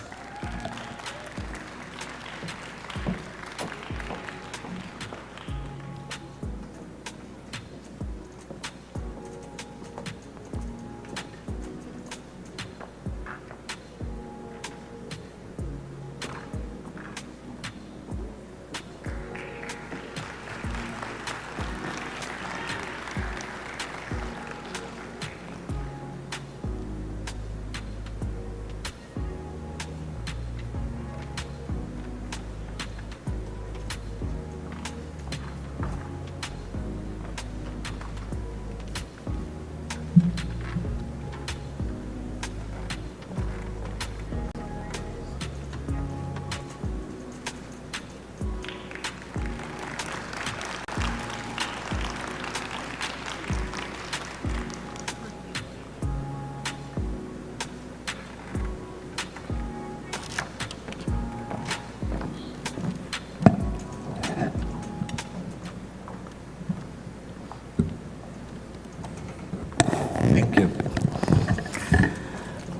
Thank you.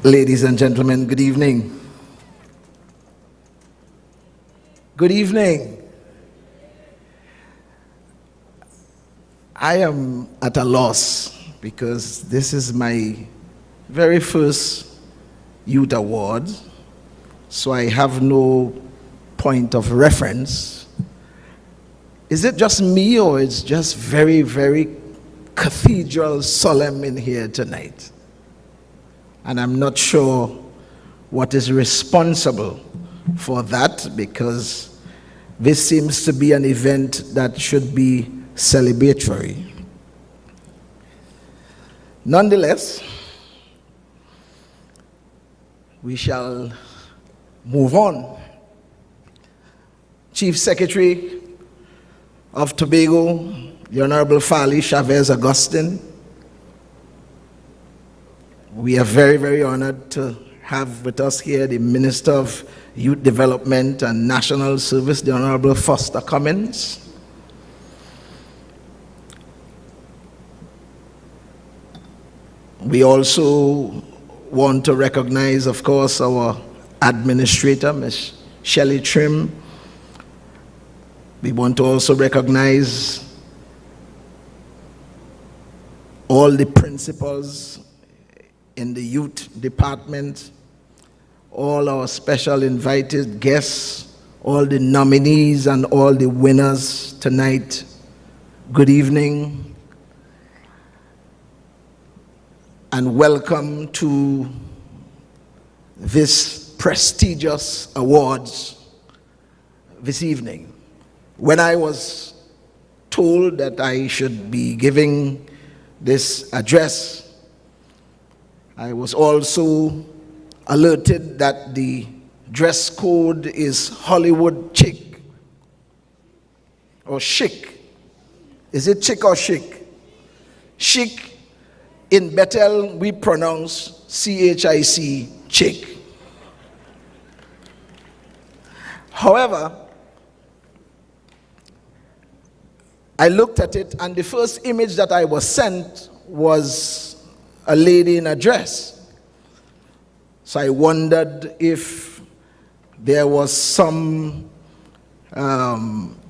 Ladies and gentlemen, good evening. Good evening. I am at a loss because this is my very first youth award, so I have no point of reference. Is it just me, or it's just very, very cathedral solemn in here tonight? And I'm not sure what is responsible for that, because this seems to be an event that should be celebratory. Nonetheless, we shall move on. Chief Secretary of Tobago, the Honorable Fali Chavez Augustine, we are very, very honored to have with us here the Minister of Youth Development and National Service, the Honorable Foster Cummins. We also want to recognize, of course, our administrator, Ms. Shelley Trim. We want to also recognize all the principals in the youth department, all our special invited guests, all the nominees and all the winners tonight. Good evening and welcome to this prestigious awards this evening. When I was told that I should be giving this address, I was also alerted that the dress code is Hollywood chic or chic. Is it chic or chic? Chic. In Bethel, we pronounce C-H-I-C, chic. However, I looked at it, and the first image that I was sent was a lady in a dress. So I wondered if there was some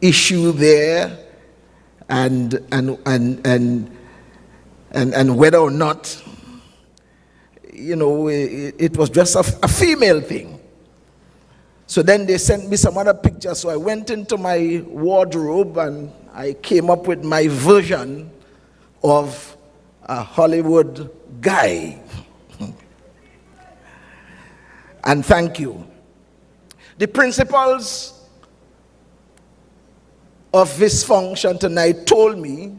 issue there, and whether or not, you know, it was just a female thing. So then they sent me some other pictures. So I went into my wardrobe and I came up with my version of a Hollywood guy. And thank you. The principals of this function tonight told me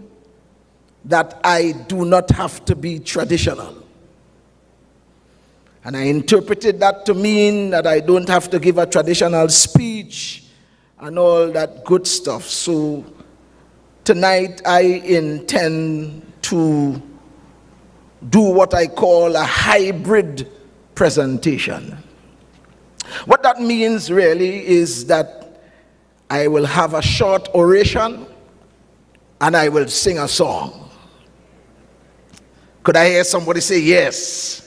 that I do not have to be traditional. And I interpreted that to mean that I don't have to give a traditional speech and all that good stuff. So tonight I intend to do what I call a hybrid presentation. What that means really is that I will have a short oration and I will sing a song. Could I hear somebody say yes?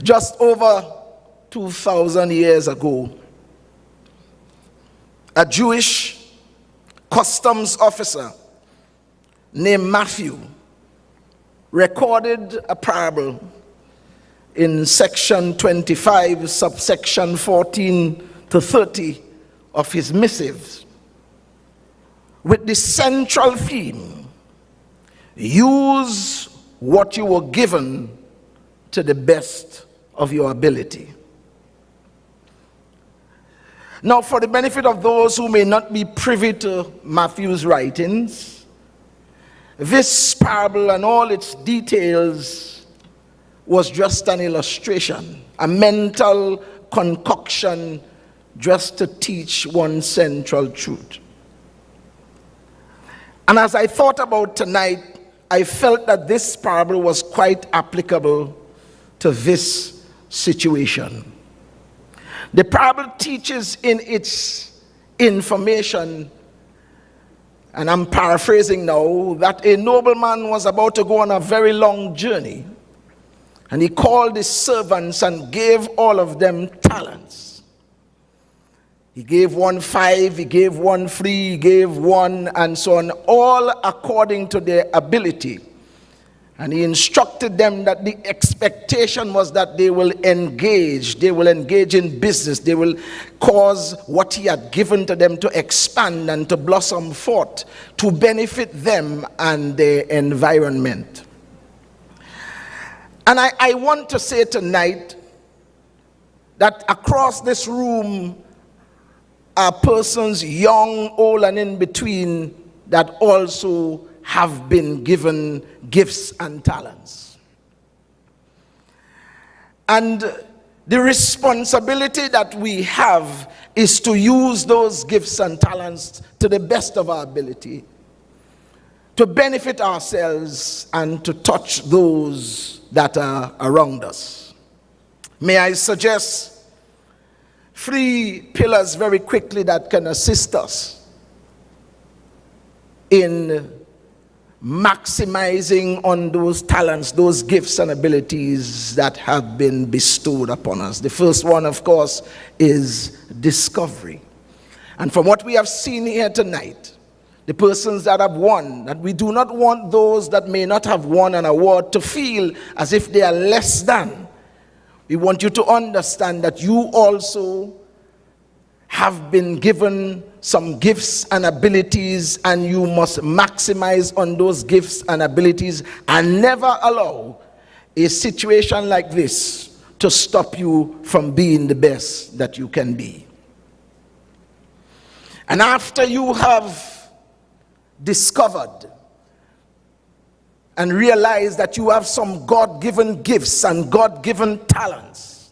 Just over 2,000 years ago, a Jewish customs officer named Matthew recorded a parable in section 25, subsection 14 to 30 of his missives, with the central theme: use what you were given to the best of your ability. Now, for the benefit of those who may not be privy to Matthew's writings, this parable and all its details was just an illustration, a mental concoction just to teach one central truth. And as I thought about tonight, I felt that this parable was quite applicable to this situation. The parable teaches in its information, and I'm paraphrasing now, that a nobleman was about to go on a very long journey, and he called his servants and gave all of them talents. He gave one 5, he gave one 3, he gave one, and so on, all according to their ability. And he instructed them that the expectation was that they will engage in business, they will cause what he had given to them to expand and to blossom forth, to benefit them and their environment. And I want to say tonight that across this room are persons young, old, and in between that also have been given gifts and talents. And the responsibility that we have is to use those gifts and talents to the best of our ability, to benefit ourselves and to touch those that are around us. May I suggest 3 pillars very quickly that can assist us in maximizing on those talents, those gifts and abilities that have been bestowed upon us. The first one, of course, is discovery. And from what we have seen here tonight, the persons that have won, that we do not want those that may not have won an award to feel as if they are less than. We want you to understand that you also have been given some gifts and abilities, and you must maximize on those gifts and abilities and never allow a situation like this to stop you from being the best that you can be. And after you have discovered and realized that you have some God-given gifts and God-given talents,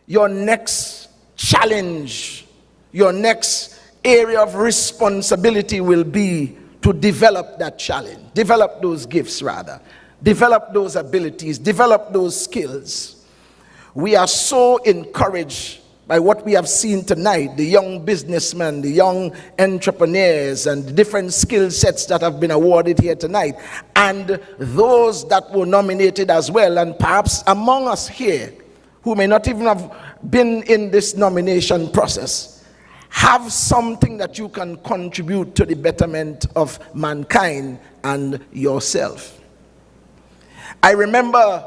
your next challenge, your next area of responsibility will be to develop that challenge, develop those gifts rather, develop those abilities, develop those skills. We are so encouraged by what we have seen tonight, the young businessmen, the young entrepreneurs, and the different skill sets that have been awarded here tonight, and those that were nominated as well, and perhaps among us here who may not even have been in this nomination process, have something that you can contribute to the betterment of mankind and yourself. I remember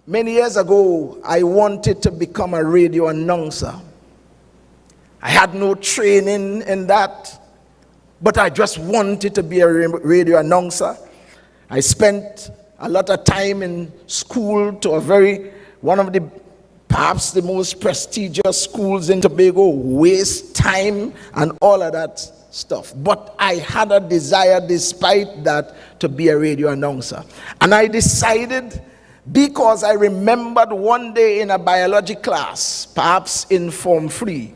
many years ago, I wanted to become a radio announcer. I had no training in that, but I just wanted to be a radio announcer. I spent a lot of time in school to one of the perhaps the most prestigious schools in Tobago, waste time and all of that stuff. But I had a desire, despite that, to be a radio announcer. And I decided, because I remembered one day in a biology class, perhaps in Form 3,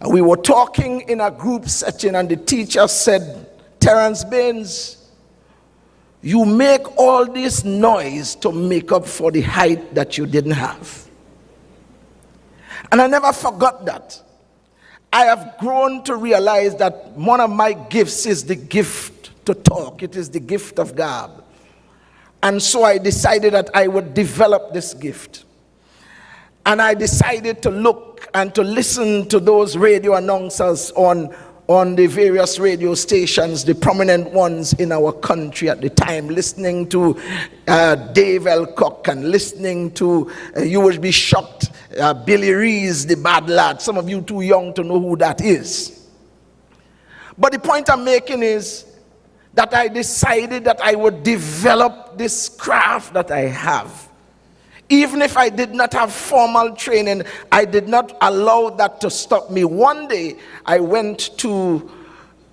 we were talking in a group setting, and the teacher said, "Terence Baines, you make all this noise to make up for the height that you didn't have." And I never forgot that. I have grown to realize that one of my gifts is the gift to talk. It is the gift of God. And so I decided that I would develop this gift. And I decided to look and to listen to those radio announcers on the various radio stations, the prominent ones in our country at the time, listening to Dave Elcock and listening to, you will be shocked, Billy Rees, the bad lad. Some of you too young to know who that is. But the point I'm making is that I decided that I would develop this craft that I have. Even if I did not have formal training, I did not allow that to stop me. One day, I went to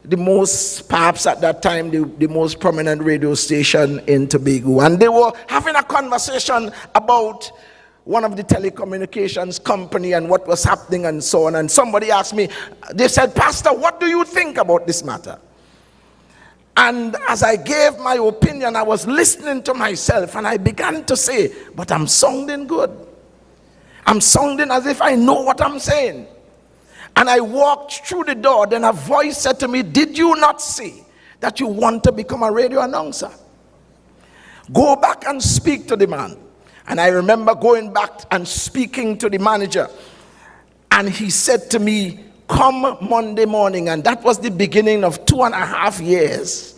the most, perhaps at that time, the most prominent radio station in Tobago. And they were having a conversation about one of the telecommunications company and what was happening and so on. And somebody asked me, they said, "Pastor, what do you think about this matter?" And as I gave my opinion, I was listening to myself, and I began to say, "But I'm sounding good. I'm sounding as if I know what I'm saying." And I walked through the door, then a voice said to me, "Did you not see that you want to become a radio announcer? Go back and speak to the man." And I remember going back and speaking to the manager, and he said to me, "Come Monday morning." And that was the beginning of 2.5 years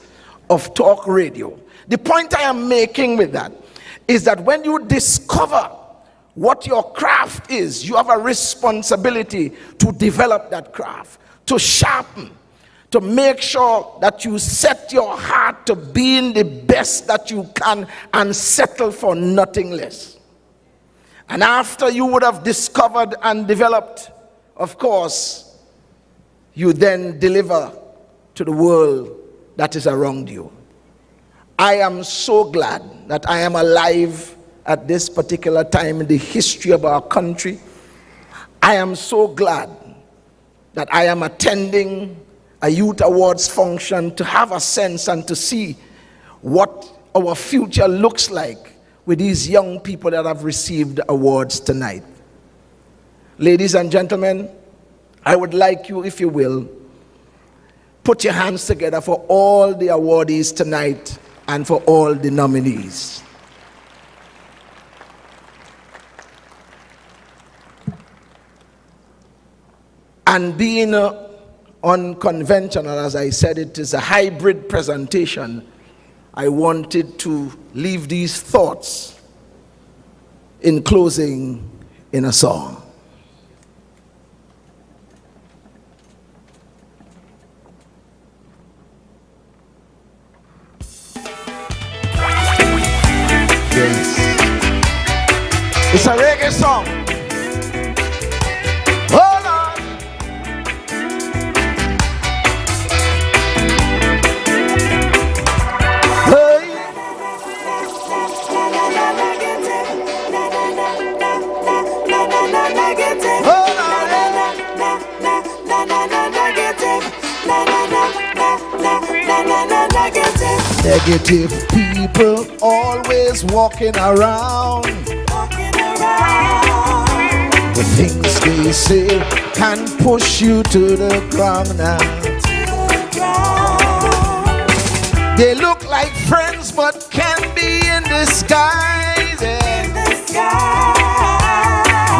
of talk radio. The point I am making with that is that when you discover what your craft is, you have a responsibility to develop that craft, to sharpen, to make sure that you set your heart to being the best that you can and settle for nothing less. And after you would have discovered and developed, of course, you then deliver to the world that is around you. I am so glad that I am alive at this particular time in the history of our country. I am so glad that I am attending a youth awards function to have a sense and to see what our future looks like with these young people that have received awards tonight. Ladies and gentlemen, I would like you, if you will, put your hands together for all the awardees tonight and for all the nominees. And being unconventional, as I said, it is a hybrid presentation. I wanted to leave these thoughts in closing in a song. Yes. It's a reggae song. Hold on. Hey. Hold on. Negative people always walking around. The things they say can push you to the ground now. They look like friends but can be in disguise.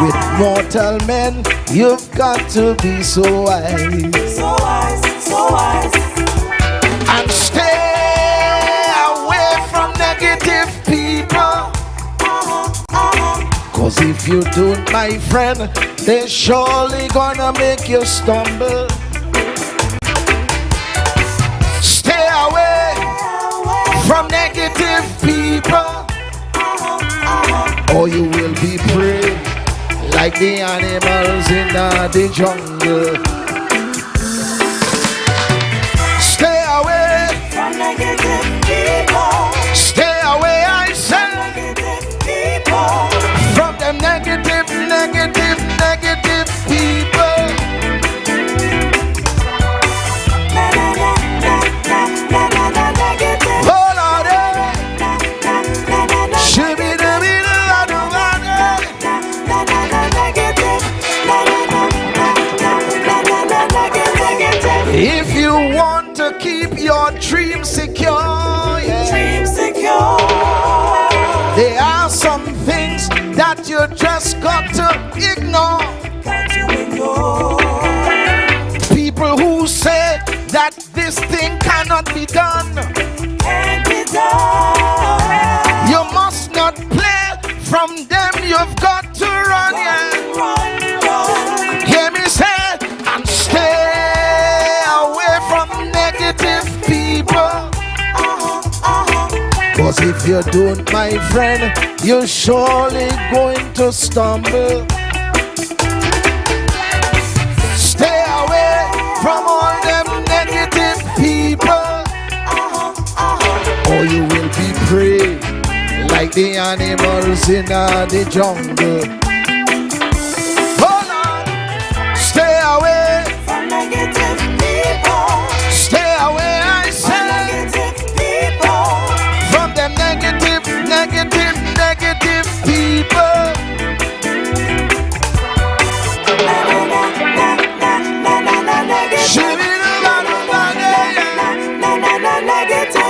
With mortal men, you've got to be so wise. So wise, so wise. And stay away from negative people. Cause if you don't, my friend, they're surely gonna make you stumble. Stay away from negative people, or you will be prey like the animals in the jungle. Stay away from negative people. Stay away, I say, from them negative people. Hold on, if you want to keep your dreams secure, yeah. Dreams secure. There are some things that you just got to ignore. People who say that this thing cannot be done. Can't be done. You must not play from them. You've got to run, yeah. Run. Hear me say, and stay away from negative people. Cause if you don't, my friend, you're surely going to stumble. Stay away from all them negative people, or you will be prey like the animals in the jungle. Hold on. Stay away from negative people. Stay away, I say, from them negative people.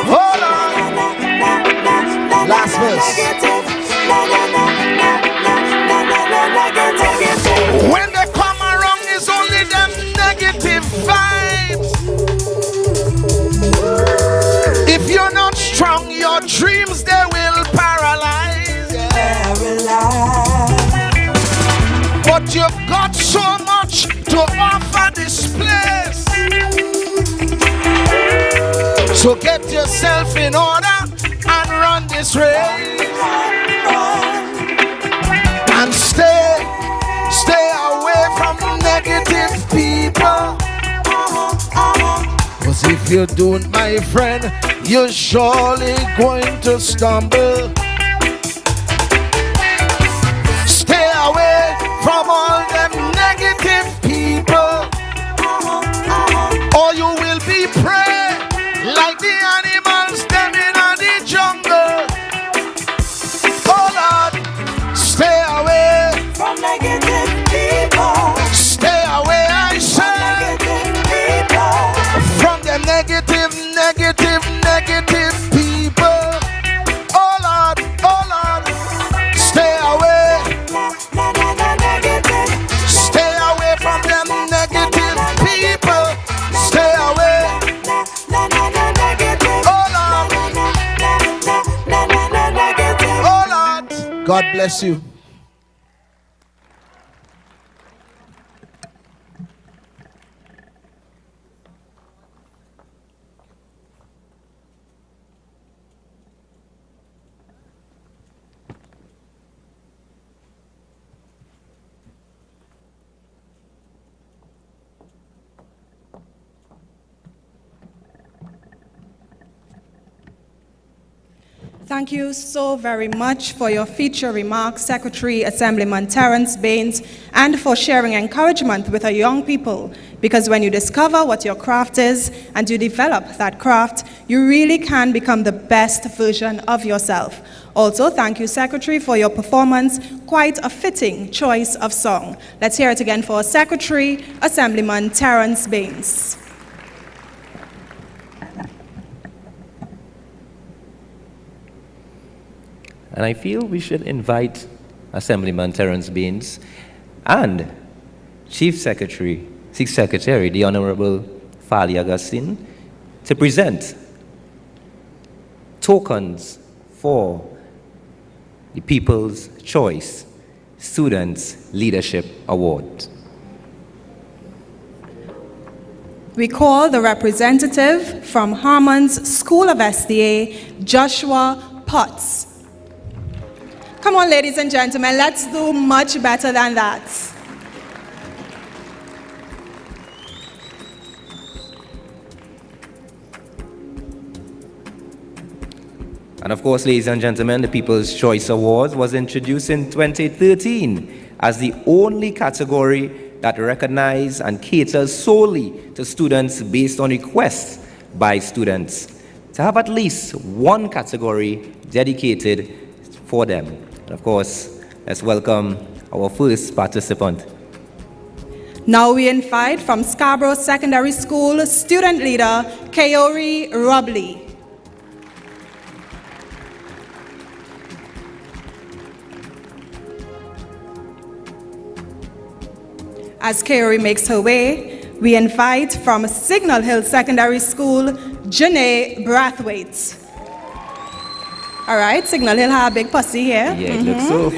Hold on. Last verse. When they come around, it's only them negative vibes. If you're not strong, your dreams they will paralyze. Yeah. But you've got so much to offer this place. So get yourself in order and run this race. And Stay away from negative people. Cause if you don't, my friend, you're surely going to stumble. Stay away from all them negative people, or you will be prey like the animals them in the jungle. Oh Lord, stay away from negative people. Stay away, I say, from the negative people. Oh Lord, stay away. Stay away from them negative people. Stay away. Oh Lord, God bless you. Thank you so very much for your feature remarks, Secretary Assemblyman Terence Baines, and for sharing encouragement with our young people. Because when you discover what your craft is and you develop that craft, you really can become the best version of yourself. Also, thank you, Secretary, for your performance. Quite a fitting choice of song. Let's hear it again for Secretary Assemblyman Terence Baines. And I feel we should invite Assemblyman Terence Baines and Chief Secretary, the Honorable Fali Augustine, to present tokens for the People's Choice Students Leadership Award. We call the representative from Harmon's School of SDA, Joshua Potts. Come on, ladies and gentlemen, let's do much better than that. And of course, ladies and gentlemen, the People's Choice Awards was introduced in 2013 as the only category that recognizes and caters solely to students based on requests by students, to have at least one category dedicated for them. And of course, let's welcome our first participant. Now we invite from Scarborough Secondary School student leader Kaori Robley. As Kaori makes her way, we invite from Signal Hill Secondary School, Janae Brathwaite. All right, Signal Hill have a big pussy here. Yeah, it looks so.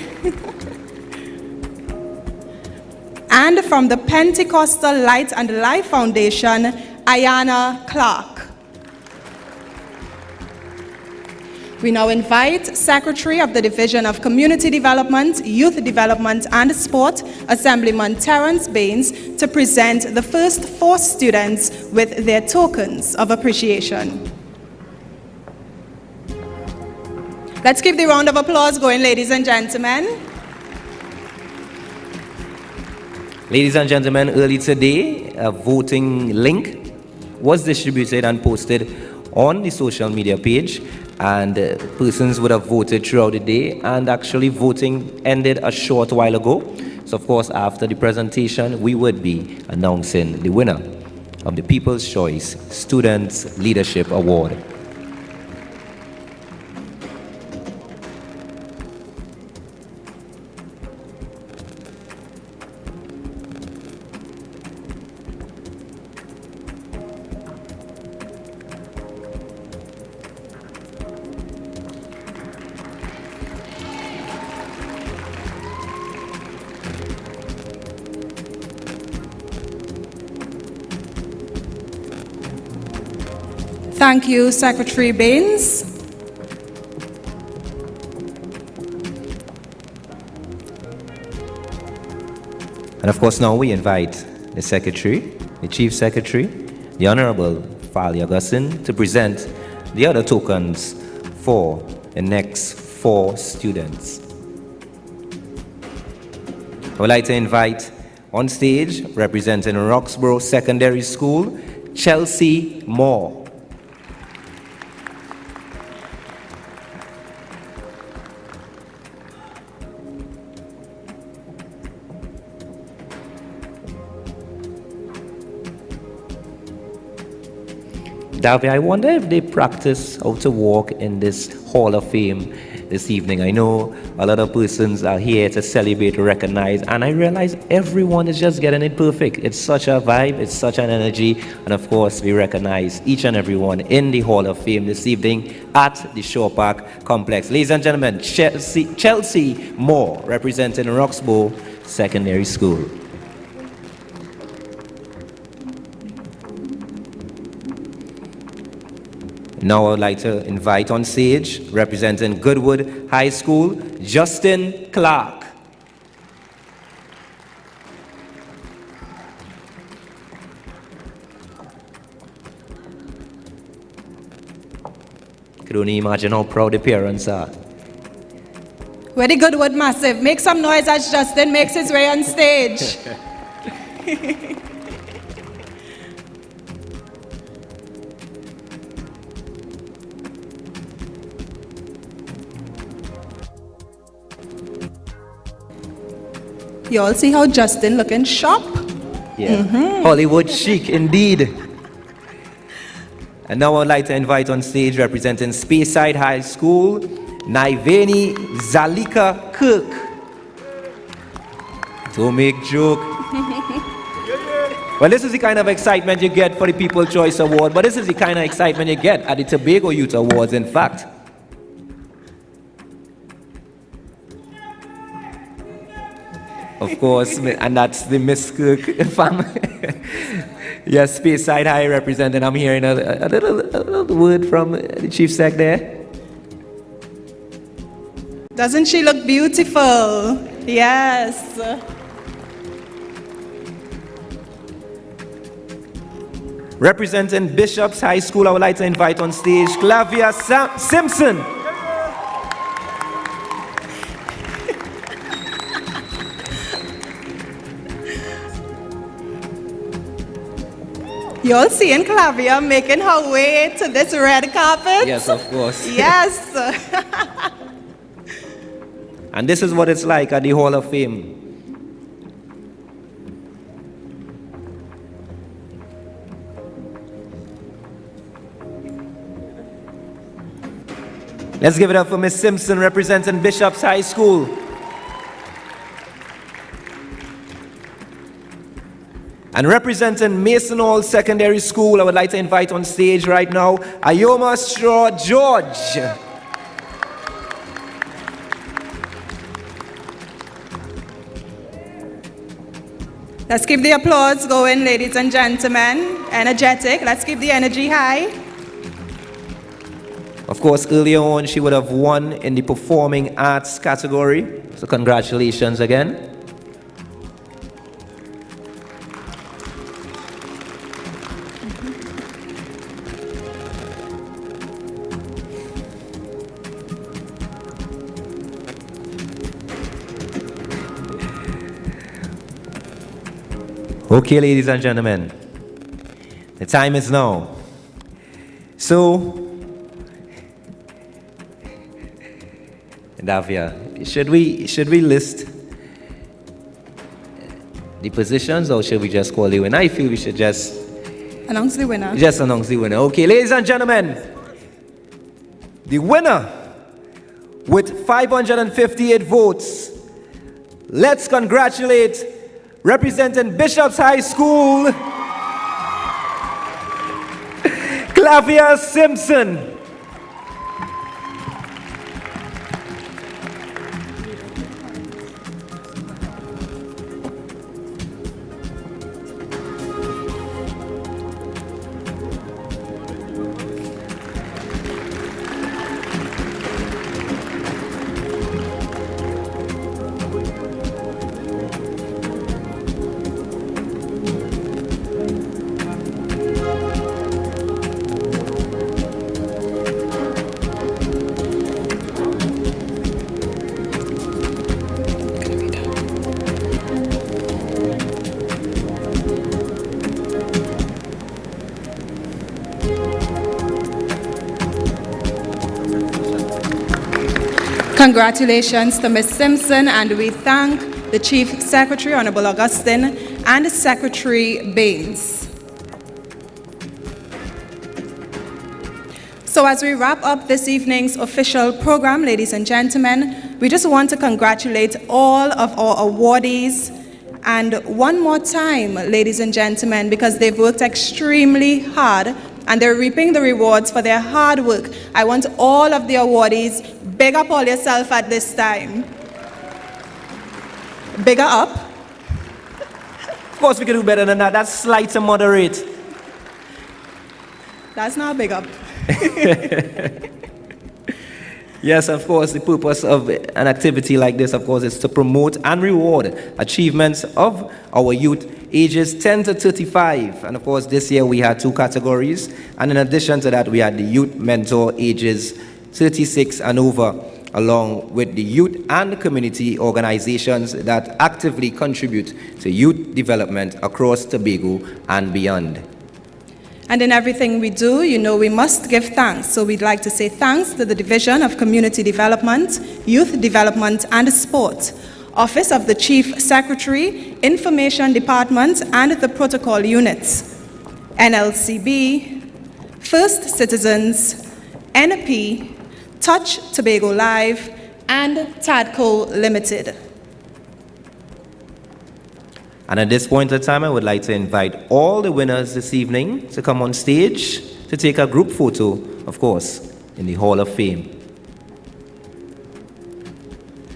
And from the Pentecostal Light and Life Foundation, Ayana Clark. We now invite Secretary of the Division of Community Development, Youth Development and Sport, Assemblyman Terence Baines, to present the first 4 students with their tokens of appreciation. Let's keep the round of applause going, ladies and gentlemen. Ladies and gentlemen, early today, a voting link was distributed and posted on the social media page, and persons would have voted throughout the day, and actually voting ended a short while ago. So of course, after the presentation, we would be announcing the winner of the People's Choice Students Leadership Award. Thank you, Secretary Baines. And of course, now we invite the Secretary, the Chief Secretary, the Honorable Fali Augustine, to present the other tokens for the next 4 students. I would like to invite on stage, representing Roxborough Secondary School, Chelsea Moore. Davy, I wonder if they practice how to walk in this Hall of Fame this evening. I know a lot of persons are here to celebrate, recognize, and I realize everyone is just getting it perfect. It's such a vibe, it's such an energy, and of course, we recognize each and everyone in the Hall of Fame this evening at the Shore Park Complex. Ladies and gentlemen, Chelsea Moore, representing Roxborough Secondary School. Now I would like to invite on stage, representing Goodwood High School, Justin Clark. Could only imagine how proud the parents are. Where the Goodwood Massive. Make some noise as Justin makes his way on stage. You all see how Justin looking sharp? Yeah. Hollywood chic indeed. And now I would like to invite on stage, representing Speyside High School, Naiveni Zalika Cook. Don't make joke. Well, this is the kind of excitement you get for the People's Choice Award, but this is the kind of excitement you get at the Tobago Youth Awards, in fact. Of course, and that's the Miss Cook family. Yes, Speyside High representing. I'm hearing a little word from the Chief Sec there. Doesn't she look beautiful? Yes. Representing Bishop's High School, I would like to invite on stage Clavia Simpson. You all seeing Clavia making her way to this red carpet? Yes, of course. Yes. And this is what it's like at the Hall of Fame. Let's give it up for Miss Simpson, representing Bishop's High School. And representing Mason Hall Secondary School, I would like to invite on stage right now, Ayoma Straw George. Let's keep the applause going, ladies and gentlemen. Energetic. Let's keep the energy high. Of course, earlier on, she would have won in the Performing Arts category. So congratulations again. Okay, ladies and gentlemen, the time is now. So, Davia, should we list the positions, or should we just call the winner? I feel we should just announce the winner. Just announce the winner. Okay, ladies and gentlemen, the winner with 558 votes. Let's congratulate, representing Bishop's High School, Clavia Simpson. Congratulations to Ms. Simpson, and we thank the Chief Secretary, Honorable Augustine, and Secretary Baines. So as we wrap up this evening's official program, ladies and gentlemen, we just want to congratulate all of our awardees, and one more time, ladies and gentlemen, because they've worked extremely hard and they're reaping the rewards for their hard work. I want all of the awardees, big up all yourself at this time. Bigger up. Of course, we can do better than that. That's slight and moderate. That's not big up. Yes, of course, the purpose of an activity like this, of course, is to promote and reward achievements of our youth ages 10 to 35. And of course, this year we had 2 categories. And in addition to that, we had the youth mentor ages 36 and over, along with the youth and community organizations that actively contribute to youth development across Tobago and beyond. And in everything we do, you know, we must give thanks. So we'd like to say thanks to the Division of Community Development, Youth Development and Sport, Office of the Chief Secretary, Information Department and the Protocol Units, NLCB, First Citizens, NP, Touch Tobago Live, and TADCO Limited. And at this point in time, I would like to invite all the winners this evening to come on stage to take a group photo, of course, in the Hall of Fame.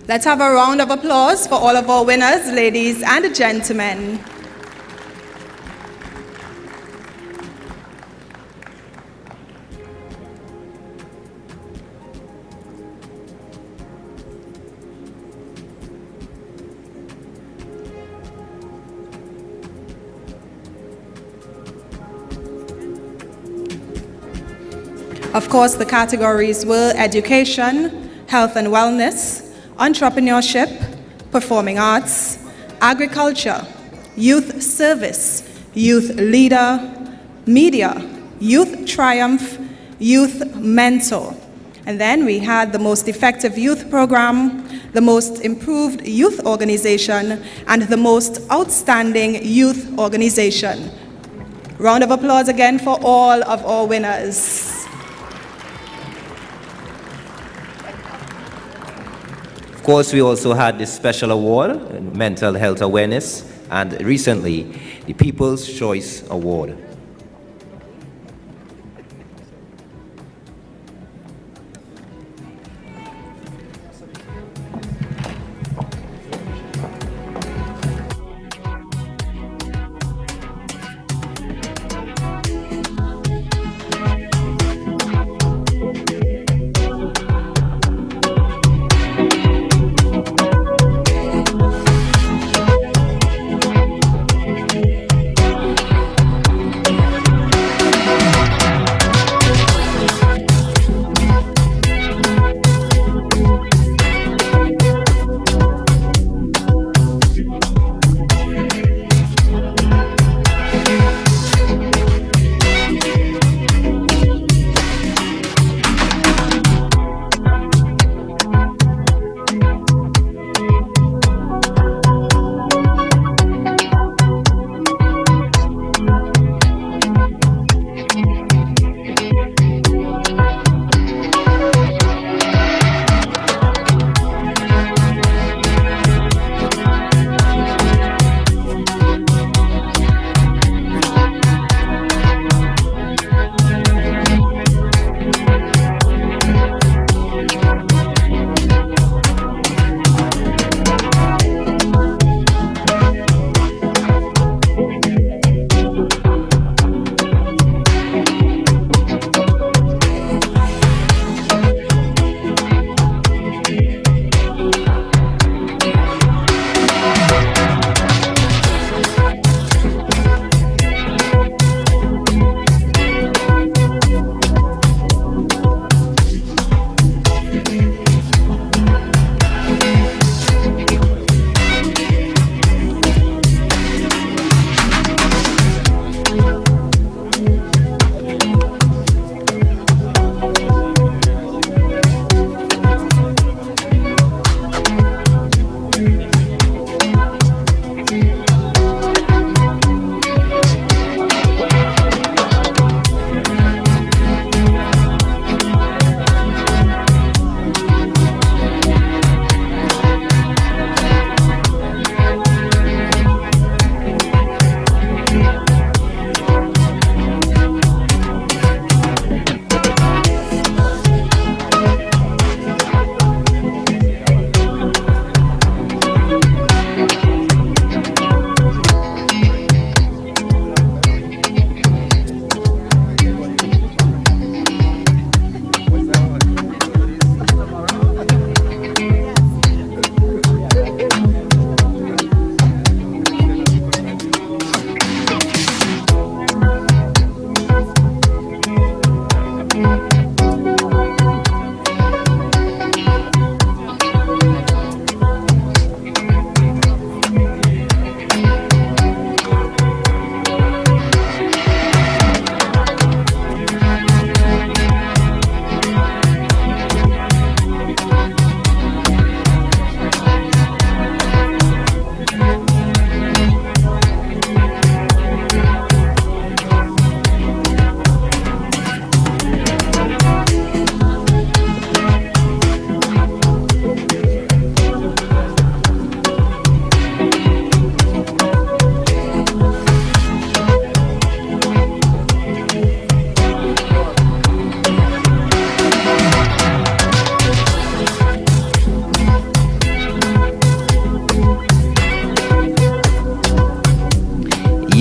Let's have a round of applause for all of our winners, ladies and gentlemen. Of course, the categories were education, health and wellness, entrepreneurship, performing arts, agriculture, youth service, youth leader, media, youth triumph, youth mentor. And then we had the most effective youth program, the most improved youth organization, and the most outstanding youth organization. Round of applause again for all of our winners. Of course, we also had this special award in mental health awareness, and recently, the People's Choice Award.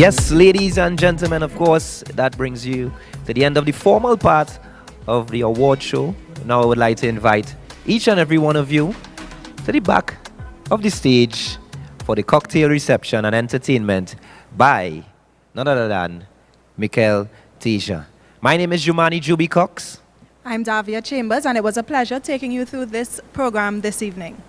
Yes, ladies and gentlemen, of course, that brings you to the end of the formal part of the award show. Now I would like to invite each and every one of you to the back of the stage for the cocktail reception and entertainment by none other than Mikel Teja. My name is Jumani Juby Cox. I'm Davia Chambers, and it was a pleasure taking you through this program this evening.